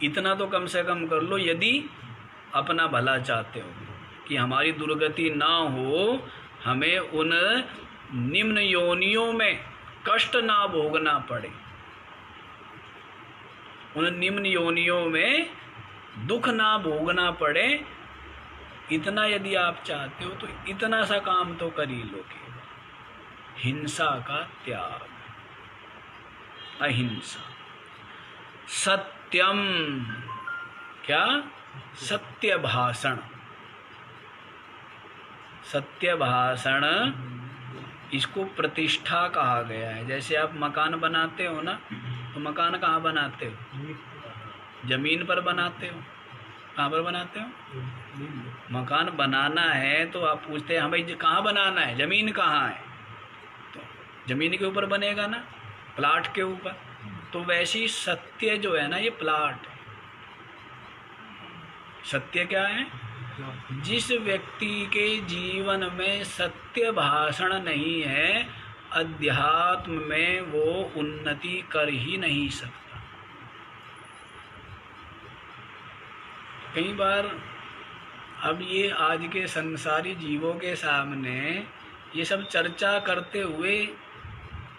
इतना तो कम से कम कर लो यदि अपना भला चाहते हो, कि हमारी दुर्गति ना हो, हमें उन निम्न योनियों में कष्ट ना भोगना पड़े, उन निम्न योनियों में दुख ना भोगना पड़े। इतना यदि आप चाहते हो तो इतना सा काम तो कर ही लोगे। हिंसा का त्याग, अहिंसा। सत्यम, क्या? सत्य भाषण। सत्य भाषण, इसको प्रतिष्ठा कहा गया है। जैसे आप मकान बनाते हो ना, तो मकान कहाँ बनाते हो? जमीन पर बनाते हो। कहाँ पर बनाते हो? मकान बनाना है तो आप पूछते हैं हाँ भाई कहाँ बनाना है, जमीन कहाँ है? तो जमीन के ऊपर बनेगा ना, प्लाट के ऊपर। तो वैसी सत्य जो है ना, ये प्लाट है। सत्य क्या है? जिस व्यक्ति के जीवन में सत्य भाषण नहीं है, अध्यात्म में वो उन्नति कर ही नहीं सकता। कई बार अब ये आज के संसारी जीवों के सामने ये सब चर्चा करते हुए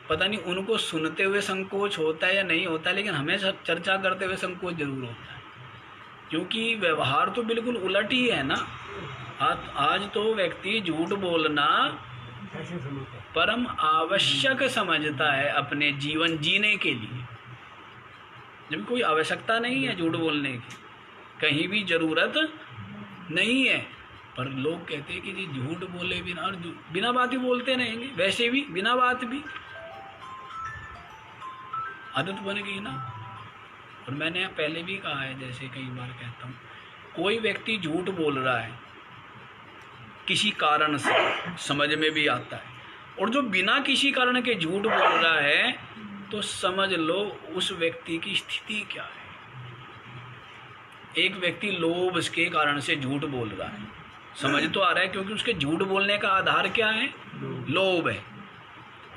पता नहीं उनको सुनते हुए संकोच होता है या नहीं होता, लेकिन हमें सब चर्चा करते हुए संकोच जरूर होता है, क्योंकि व्यवहार तो बिल्कुल उलट ही है ना। आज तो व्यक्ति झूठ बोलना परम आवश्यक समझता है अपने जीवन जीने के लिए, जब कोई आवश्यकता नहीं है झूठ बोलने की, कहीं भी जरूरत नहीं है। पर लोग कहते हैं कि जी झूठ बोले बिना, और बिना बात ही बोलते रहेंगे, वैसे भी बिना बात भी आदत बन गई ना। और मैंने पहले भी कहा है, जैसे कई बार कहता हूँ, कोई व्यक्ति झूठ बोल रहा है किसी कारण से, समझ में भी आता है, और जो बिना किसी कारण के झूठ बोल रहा है, तो समझ लो उस व्यक्ति की स्थिति क्या है। एक व्यक्ति लोभ के कारण से झूठ बोल रहा है, समझ तो आ रहा है, क्योंकि उसके झूठ बोलने का आधार क्या है? लोभ है।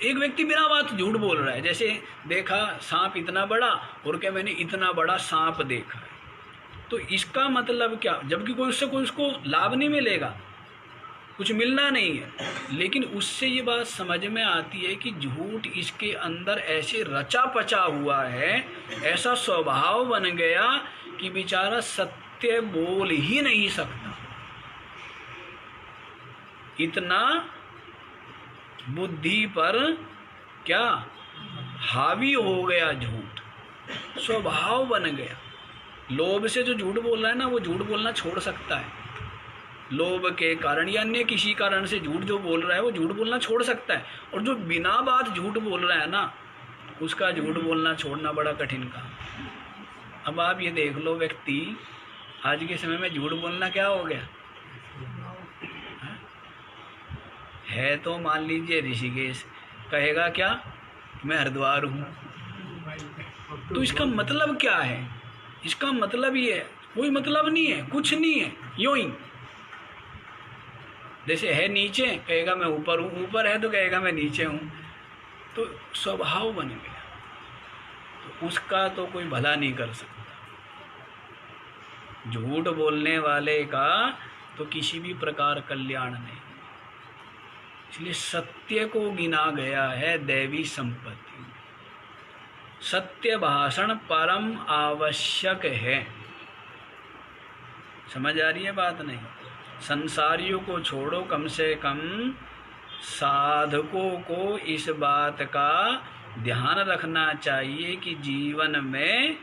एक व्यक्ति बिना बात झूठ बोल रहा है, जैसे देखा सांप इतना बड़ा और क्या मैंने इतना बड़ा सांप देखा है, तो इसका मतलब क्या? जबकि कोई उससे कोई उसको लाभ नहीं मिलेगा, कुछ मिलना नहीं है, लेकिन उससे ये बात समझ में आती है कि झूठ इसके अंदर ऐसे रचा पचा हुआ है, ऐसा स्वभाव बन गया कि बेचारा सत्य बोल ही नहीं सकता। इतना बुद्धि पर क्या हावी हो गया झूठ, स्वभाव बन गया। लोभ से जो झूठ बोल रहा है ना, वो झूठ बोलना छोड़ सकता है। लोभ के कारण या अन्य किसी कारण से झूठ जो बोल रहा है, वो झूठ बोलना छोड़ सकता है। और जो बिना बात झूठ बोल रहा है ना, उसका झूठ बोलना छोड़ना बड़ा कठिन काम। अब आप ये देख लो, व्यक्ति आज के समय में झूठ बोलना क्या हो गया है? तो मान लीजिए ऋषिकेश, कहेगा क्या? मैं हरिद्वार हूँ। तो इसका मतलब क्या है? इसका मतलब ये है, कोई मतलब नहीं है, कुछ नहीं है, यूं ही। जैसे है नीचे, कहेगा मैं ऊपर हूँ, ऊपर है तो कहेगा मैं नीचे हूँ, तो स्वभाव बन गया। तो उसका तो कोई भला नहीं कर सकता। झूठ बोलने वाले का तो किसी भी प्रकार कल्याण नहीं। इसलिए सत्य को गिना गया है दैवी संपत्ति। सत्य भाषण परम आवश्यक है। समझ आ रही है बात? नहीं, संसारियों को छोड़ो, कम से कम साधकों को इस बात का ध्यान रखना चाहिए कि जीवन में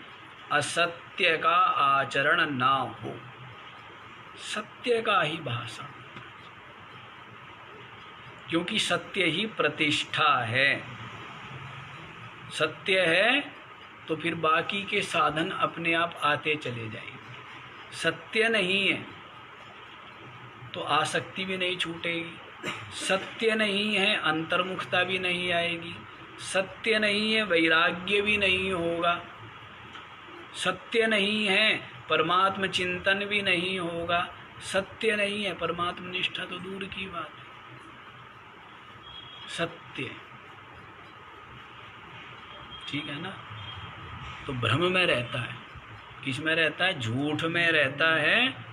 असत्य का आचरण ना हो, सत्य का ही भाषण, क्योंकि सत्य ही प्रतिष्ठा है। सत्य है तो फिर बाकी के साधन अपने आप आते चले जाएंगे। सत्य नहीं है तो आसक्ति भी नहीं छूटेगी। सत्य नहीं है अंतर्मुखता भी नहीं आएगी। सत्य नहीं है वैराग्य भी नहीं होगा। सत्य नहीं है परमात्म चिंतन भी नहीं होगा। सत्य नहीं है परमात्म निष्ठा तो दूर की बात है। सत्य, ठीक है ना? तो भ्रम में रहता है। किस में रहता है? झूठ में रहता है,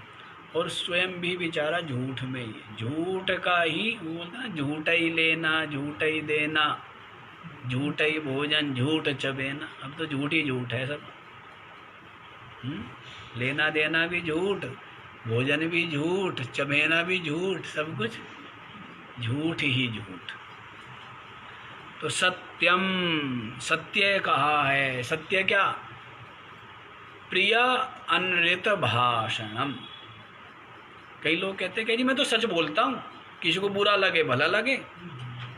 और स्वयं भी बेचारा झूठ में ही है। झूठ का ही वो बोलता है, झूठ ही लेना, झूठ ही देना, झूठ ही भोजन, झूठ चबेना। अब तो झूठ ही झूठ है सब। लेना देना भी झूठ, भोजन भी झूठ, चबेना भी झूठ, सब कुछ झूठ ही झूठ। तो सत्यम, सत्य कहा है। सत्य क्या? प्रिय अनृत भाषणम। कई लोग कहते हैं कि जी मैं तो सच बोलता हूँ, किसी को बुरा लगे भला लगे।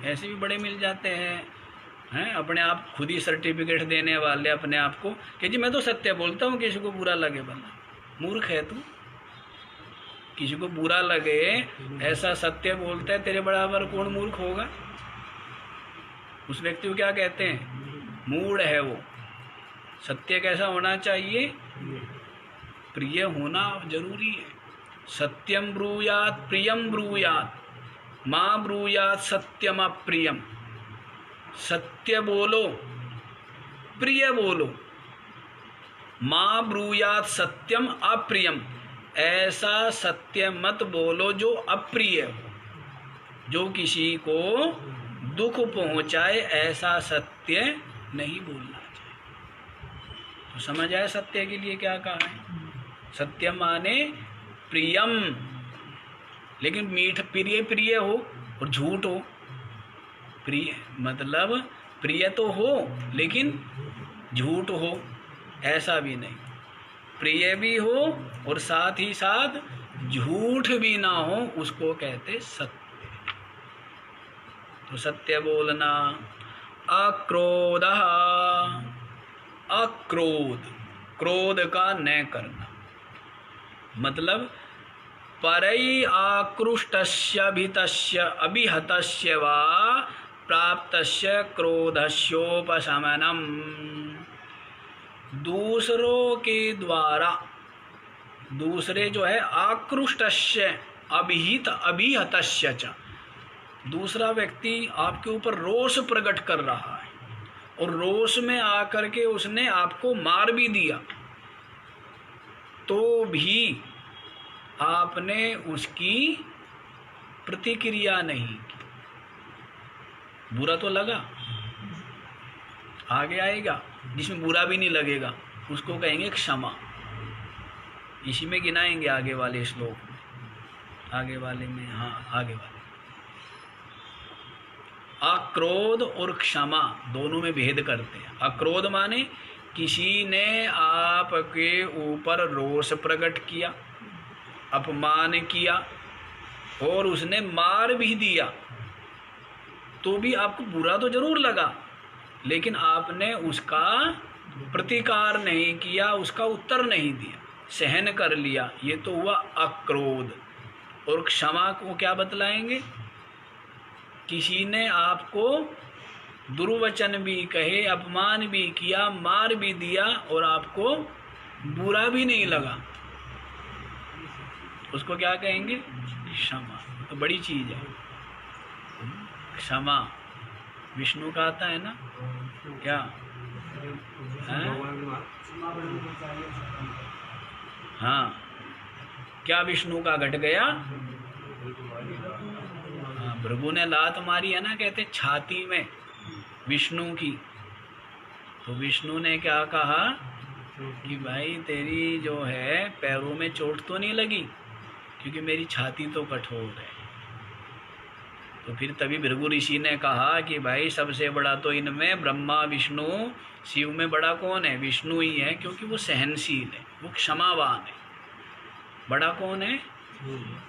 ऐसे भी बड़े मिल जाते हैं अपने आप खुद ही सर्टिफिकेट देने वाले अपने आप को कि जी मैं तो सत्य बोलता हूँ, किसी को बुरा लगे भला। मूर्ख है तू। किसी को बुरा लगे ऐसा सत्य बोलता है, तेरे बराबर कौन मूर्ख होगा? उस व्यक्ति को क्या कहते हैं? मूढ़ है वो। सत्य कैसा होना चाहिए? प्रिय होना जरूरी है। सत्यम ब्रूयात प्रियम ब्रूयात, माँ ब्रूयात सत्यम अप्रियम। सत्य बोलो, प्रिय बोलो, माँ ब्रूयात सत्यम अप्रियम। ऐसा सत्य मत बोलो जो अप्रिय हो, जो किसी को दुख पहुंचाए। ऐसा सत्य नहीं बोलना चाहिए। तो समझ आए सत्य के लिए क्या कहा है? सत्य माने प्रियम, लेकिन मीठ प्रिय प्रिय हो और झूठ हो। प्रिय मतलब प्रिय तो हो लेकिन झूठ हो, ऐसा भी नहीं। प्रिय भी हो और साथ ही साथ झूठ भी ना हो, उसको कहते सत्य। तो सत्य बोलना। अक्रोध, अक्रोध, क्रोध का न करना मतलब परई आकृष्टस्य भीतस्य अभिहतस्य वा प्राप्तस्य क्रोधस्योपशमनम। दूसरों के द्वारा, दूसरे जो है आकृष्टस्य अभिहित अभिहतस्य च, दूसरा व्यक्ति आपके ऊपर रोष प्रकट कर रहा है और रोष में आकर के उसने आपको मार भी दिया, तो भी आपने उसकी प्रतिक्रिया नहीं की। बुरा तो लगा, आगे आएगा जिसमें बुरा भी नहीं लगेगा, उसको कहेंगे क्षमा। इसी में गिनाएंगे आगे वाले श्लोक में, आगे वाले में, हाँ आगे वाले। अक्रोध और क्षमा दोनों में भेद करते हैं। अक्रोध माने किसी ने आपके ऊपर रोष प्रकट किया, अपमान किया और उसने मार भी दिया, तो भी आपको बुरा तो जरूर लगा, लेकिन आपने उसका प्रतिकार नहीं किया, उसका उत्तर नहीं दिया, सहन कर लिया। ये तो हुआ अक्रोध। और क्षमा को क्या बतलाएंगे? किसी ने आपको दुर्वचन भी कहे, अपमान भी किया, मार भी दिया और आपको बुरा भी नहीं लगा, उसको क्या कहेंगे? क्षमा। तो बड़ी चीज है क्षमा। विष्णु का आता है ना क्या है? हाँ, क्या विष्णु का घट गया? हाँ, भृगु ने लात मारी है ना, कहते छाती में विष्णु की। तो विष्णु ने क्या कहा कि भाई तेरी जो है पैरों में चोट तो नहीं लगी, क्योंकि मेरी छाती तो कठोर है। तो फिर तभी भृगु ऋषि ने कहा कि भाई सबसे बड़ा तो इनमें ब्रह्मा विष्णु शिव में बड़ा कौन है? विष्णु ही है, क्योंकि वो सहनशील है, वो क्षमावान है। बड़ा कौन है?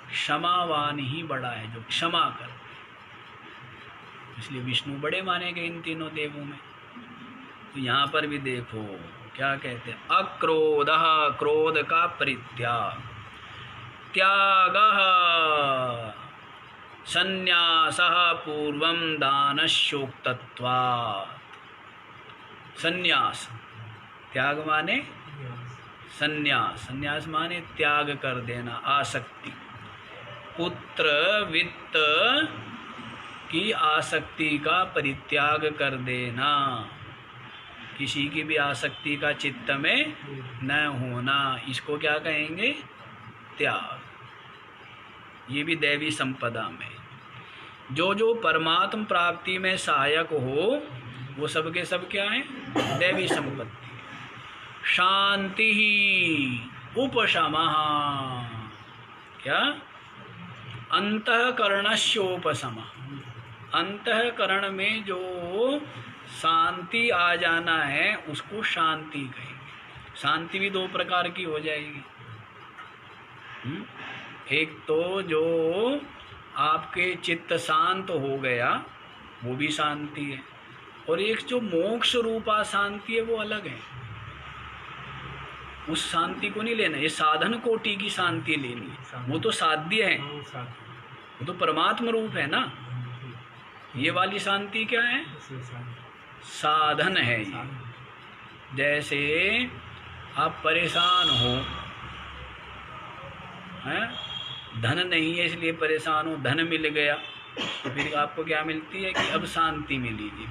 क्षमावान ही बड़ा है, जो क्षमा कर। इसलिए विष्णु बड़े माने गए इन तीनों देवों में। तो यहाँ पर भी देखो क्या कहते हैं, अक्रोधः, क्रोध का परित्याग, त्यागः संन्यासः पूर्वं दानस्योक्तत्वात्। संन्यास, त्याग माने संन्यास, संन्यास माने त्याग कर देना, आसक्ति। पुत्र वित्त की आसक्ति का परित्याग कर देना, किसी की भी आसक्ति का चित्त में न होना, इसको क्या कहेंगे? त्याग। ये भी दैवी संपदा में। जो जो परमात्म प्राप्ति में सहायक हो वो सब के सब क्या है? दैवी संपत्ति। शांति ही उपशमः, क्या? अंतःकरणस्योपशमः, अंतःकरण में जो शांति आ जाना है उसको शांति कहेंगे। शांति भी दो प्रकार की हो जाएगी। एक तो जो आपके चित्त शांत हो गया वो भी शांति है, और एक जो मोक्ष रूपा शांति है वो अलग है। उस शांति को नहीं लेना, ये साधन कोटि की शांति लेनी है, वो तो साध्य है, वो तो परमात्म रूप है ना। ये वाली शांति क्या है? साधन है ये। जैसे आप परेशान हो, हैं, धन नहीं है इसलिए परेशान हो, धन मिल गया तो फिर आपको क्या मिलती है कि अब शांति मिली जी।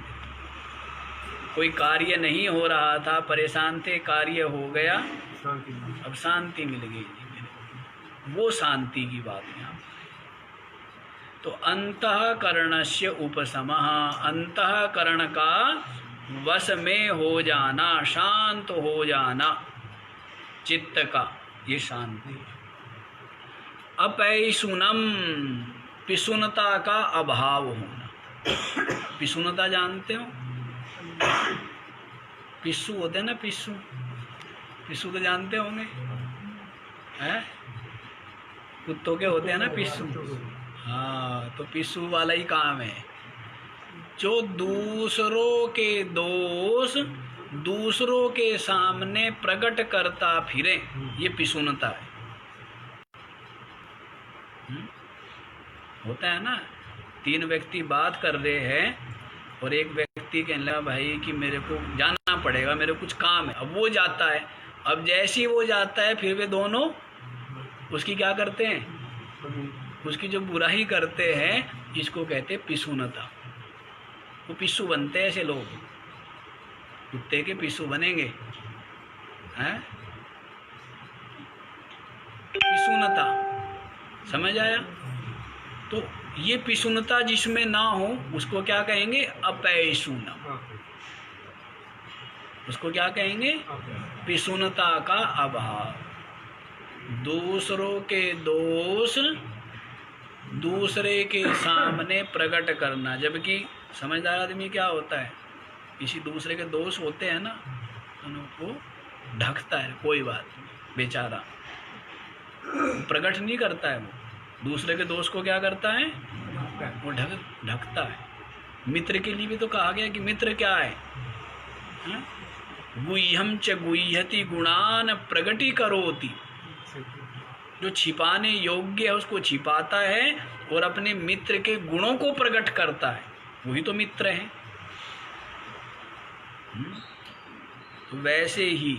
कोई कार्य नहीं हो रहा था, परेशान थे, कार्य हो गया, अब शांति मिल गई जी। वो शांति की बात है यहाँ। तो अंतःकरणस्य उपशमः, अंतःकरण का वश में हो जाना, शांत हो जाना चित्त का, ये शांति। अपैशुनम, पिशुनता का अभाव होना। पिशुनता जानते हो? पिस्सू होते हैं ना, पिस्सू, पिस्सू तो जानते होंगे, हैं? कुत्तों के होते हैं ना पिस्सू। हाँ, तो पिस्सू वाला ही काम है, जो दूसरों के दोष दूसरों के सामने प्रकट करता फिरे, ये पिशुनता है। होता है ना, तीन व्यक्ति बात कर रहे हैं और एक व्यक्ति कहने लगा भाई कि मेरे को जाना पड़ेगा, मेरे कुछ काम है। अब वो जाता है, अब जैसे ही वो जाता है फिर वे दोनों उसकी क्या करते हैं? उसकी जो बुराई करते हैं, इसको कहते हैं पिशुनता। वो पिस्सू बनते हैं ऐसे लोग, कुत्ते के पिस्सू बनेंगे, हैं? पिशुनता, समझ आया? तो ये पिशुनता जिसमें ना हो उसको क्या कहेंगे? अपैशुनम। उसको क्या कहेंगे? पिशुनता का अभाव। दूसरों के दोष दूसरे के सामने प्रकट करना, जबकि समझदार आदमी क्या होता है, किसी दूसरे के दोष होते हैं ना तो उनको ढकता है, कोई बात नहीं, बेचारा प्रकट नहीं करता है। वो दूसरे के दोष को क्या करता है? वो ढकता है। मित्र के लिए भी तो कहा गया कि मित्र क्या है? गुह्यम च गुह्यति गुणान प्रगटीकरोति, जो छिपाने योग्य है उसको छिपाता है और अपने मित्र के गुणों को प्रकट करता है, वही तो मित्र है। तो वैसे ही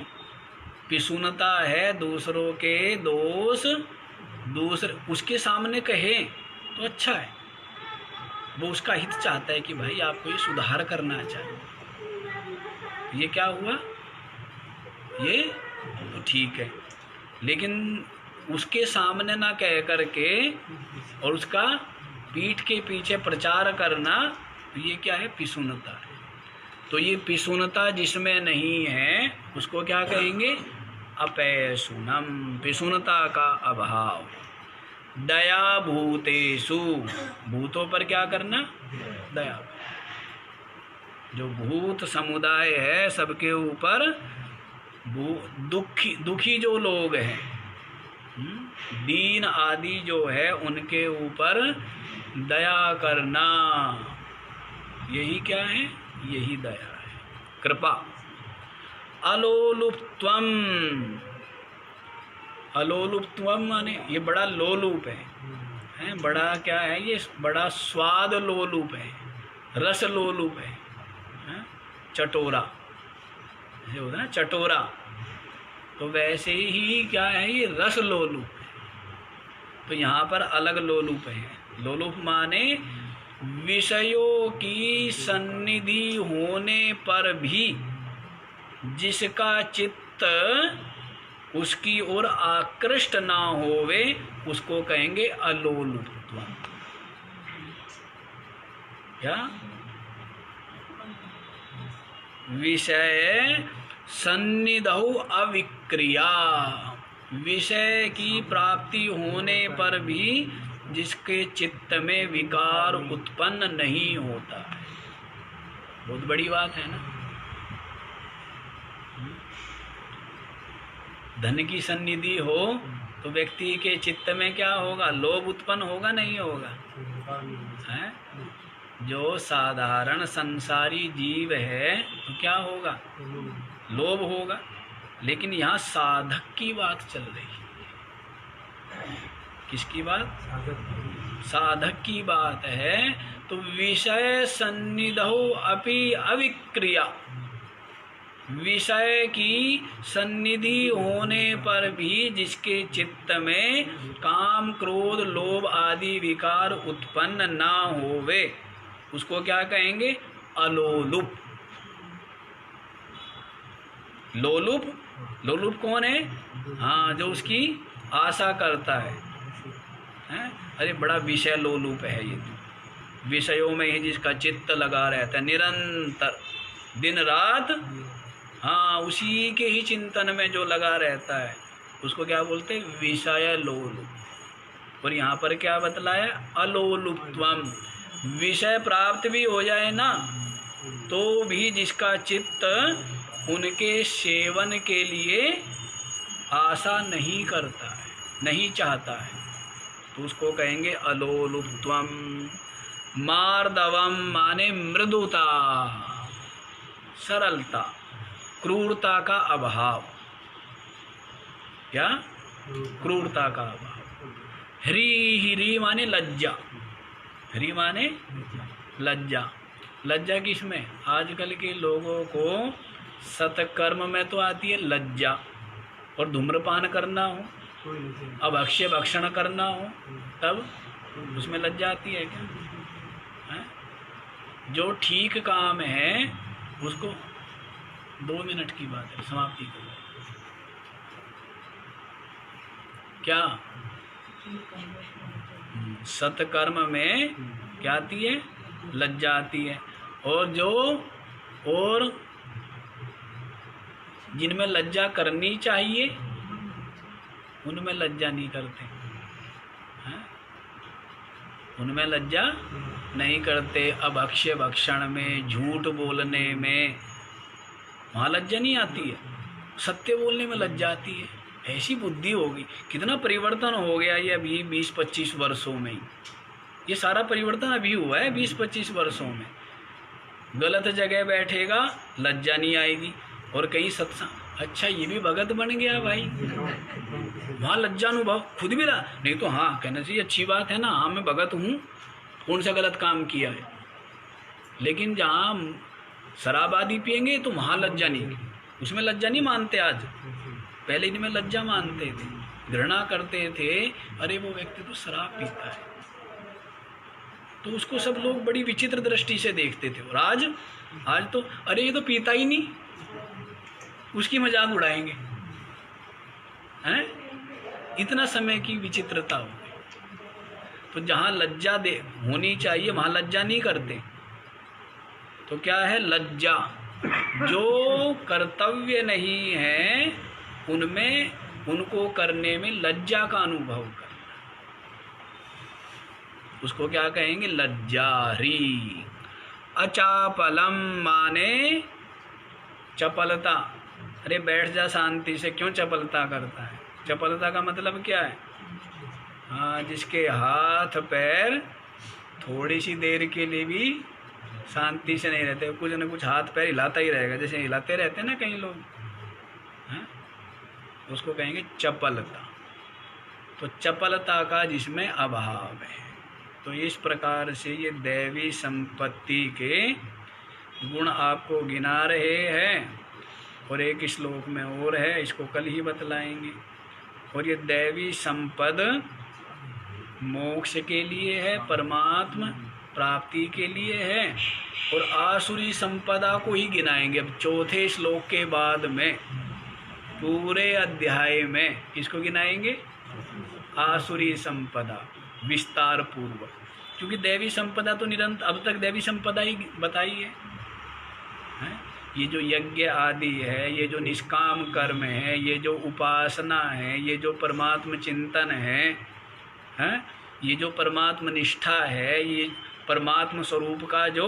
पिशुनता है दूसरों के दोष दूसरे उसके सामने कहे तो अच्छा है, वो उसका हित चाहता है कि भाई आपको ये सुधार करना चाहिए, ये क्या हुआ, ये तो ठीक है। लेकिन उसके सामने ना कह करके और उसका पीठ के पीछे प्रचार करना, ये क्या है, पिसुनता है। तो ये पिसुनता जिसमें नहीं है उसको क्या कहेंगे, अपैसुनम, पिसुनता का अभाव। दया भूतेषु, भूतों पर क्या करना, दया। जो भूत समुदाय है सबके ऊपर, दुखी जो लोग हैं, दीन आदि जो है उनके ऊपर दया करना, यही क्या है, यही दया है, कृपा। अलोलुप्त्वम, अलोलुप्त्वम माने ये बड़ा लोलुप है, बड़ा क्या है, ये बड़ा स्वाद लोलुप है, रस लोलुप है, चटोरा ये होता है ना, चटोरा। तो वैसे ही क्या है, ये रस लोलुप है। तो यहाँ पर अलग लोलुप है। लोलुप माने विषयों की सन्निधि होने पर भी जिसका चित्त उसकी ओर आकृष्ट ना होवे, उसको कहेंगे अलोलुप्त्व। क्या, विषय सन्निधौ अविक्रिया, विषय की प्राप्ति होने पर भी जिसके चित्त में विकार उत्पन्न नहीं होता है। बहुत बड़ी बात है ना। धन की सन्निधि हो तो व्यक्ति के चित्त में क्या होगा, लोभ उत्पन्न होगा, नहीं होगा, है? जो साधारण संसारी जीव है तो क्या होगा, लोभ होगा। लेकिन यहाँ साधक की बात चल रही है। किसकी बात, साधक की बात है। तो विषय सन्निधौ अपि अविक्रिया, विषय की सन्निधि होने पर भी जिसके चित्त में काम क्रोध लोभ आदि विकार उत्पन्न ना होवे, उसको क्या कहेंगे, अलोलुप। लोलुप, लोलुप कौन है, हाँ, जो उसकी आशा करता है? अरे बड़ा विषय लोलुप है ये, विषयों में ही जिसका चित्त लगा रहता है निरंतर, दिन रात, हाँ, उसी के ही चिंतन में जो लगा रहता है उसको क्या बोलते हैं, विषय लोलुप। और यहाँ पर क्या बतलाया, अलोलुप्त्वम, विषय प्राप्त भी हो जाए ना तो भी जिसका चित्त उनके सेवन के लिए आशा नहीं करता है, नहीं चाहता है, तो उसको कहेंगे अलोलुप्त्वम। मार्दवम माने मृदुता, सरलता, क्रूरता का अभाव। क्या, क्रूरता का अभाव। ह्री माने लज्जा, ह्री माने लज्जा। लज्जा किसमें, आजकल के लोगों को सत्कर्म में तो आती है लज्जा, और धूम्रपान करना हो, अब अक्षय भक्षण करना हो, तब उसमें लज्जा आती है क्या, है? जो ठीक काम है उसको, 2 मिनट की बात है, समाप्ति करो। क्या, सत्कर्म में क्या आती है, लज्जा आती है। और जिनमें लज्जा करनी चाहिए उनमें लज्जा नहीं करते हैं, उनमें लज्जा नहीं करते। अब अक्षय भक्षण में, झूठ बोलने में, वहाँ लज्जा नहीं आती है, सत्य बोलने में लज्जा आती है। ऐसी बुद्धि होगी। कितना परिवर्तन हो गया ये अभी 20-25 वर्षों में ही, ये सारा परिवर्तन अभी हुआ है 20-25 वर्षों में। गलत जगह बैठेगा लज्जा नहीं आएगी, और कहीं सत्संग, अच्छा ये भी भगत बन गया भाई, वहाँ लज्जानुभव खुद भी रहा, नहीं तो हाँ कहना चाहिए अच्छी बात है ना, हाँ मैं भगत हूँ, कौन सा गलत काम किया है। लेकिन जहाँ शराब आदि पियेंगे तो वहाँ लज्जा नहीं, उसमें लज्जा नहीं मानते आज, पहले इनमें लज्जा मानते थे। घृणा करते थे, अरे वो व्यक्ति तो शराब पीता है, तो उसको सब लोग बड़ी विचित्र दृष्टि से देखते थे। और आज तो अरे ये तो पीता ही नहीं, उसकी मजाक उड़ाएंगे हैं। इतना समय की विचित्रता हो गई। तो जहाँ लज्जा दे होनी चाहिए वहाँ लज्जा नहीं करते। तो क्या है लज्जा? जो कर्तव्य नहीं है उनमें, उनको करने में लज्जा का अनुभव कर, उसको क्या कहेंगे? लज्जारी। अचापलम माने चपलता। अरे बैठ जा शांति से, क्यों चपलता करता है? चपलता का मतलब क्या है? हाँ, जिसके हाथ पैर थोड़ी सी देर के लिए भी शांति से नहीं रहते, कुछ न कुछ हाथ पैर हिलाता ही रहेगा, जैसे हिलाते रहते हैं ना कई लोग, हैं? उसको कहेंगे चपलता। तो चपलता का जिसमें अभाव है। तो इस प्रकार से ये दैवी संपत्ति के गुण आपको गिना रहे हैं। और एक श्लोक में और है, इसको कल ही बतलाएंगे। और ये दैवी संपद मोक्ष के लिए है, परमात्मा प्राप्ति के लिए है। और आसुरी संपदा को ही गिनाएंगे अब चौथे श्लोक के बाद में, पूरे अध्याय में इसको गिनाएंगे, आसुरी संपदा विस्तार पूर्वक। क्योंकि दैवी संपदा तो निरंतर, अब तक दैवी संपदा ही बताई है। ये जो यज्ञ आदि है, ये जो निष्काम कर्म है, ये जो उपासना है, ये जो परमात्म चिंतन है, ये जो परमात्म निष्ठा है, ये परमात्म स्वरूप का जो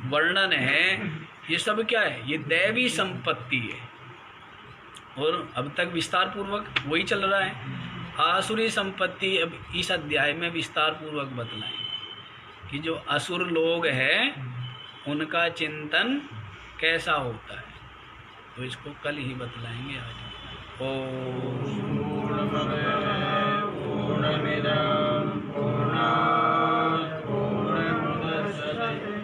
वर्णन है, ये सब क्या है? ये दैवी संपत्ति है। और अब तक विस्तार पूर्वक वही चल रहा है। आसुरी संपत्ति अब इस अध्याय में विस्तार पूर्वक बतलाएंगे कि जो असुर लोग हैं उनका चिंतन कैसा होता है। तो इसको कल ही बतलाएंगे आज। पूर्णमिदं पूर्णात् पूर्णमुदच्यते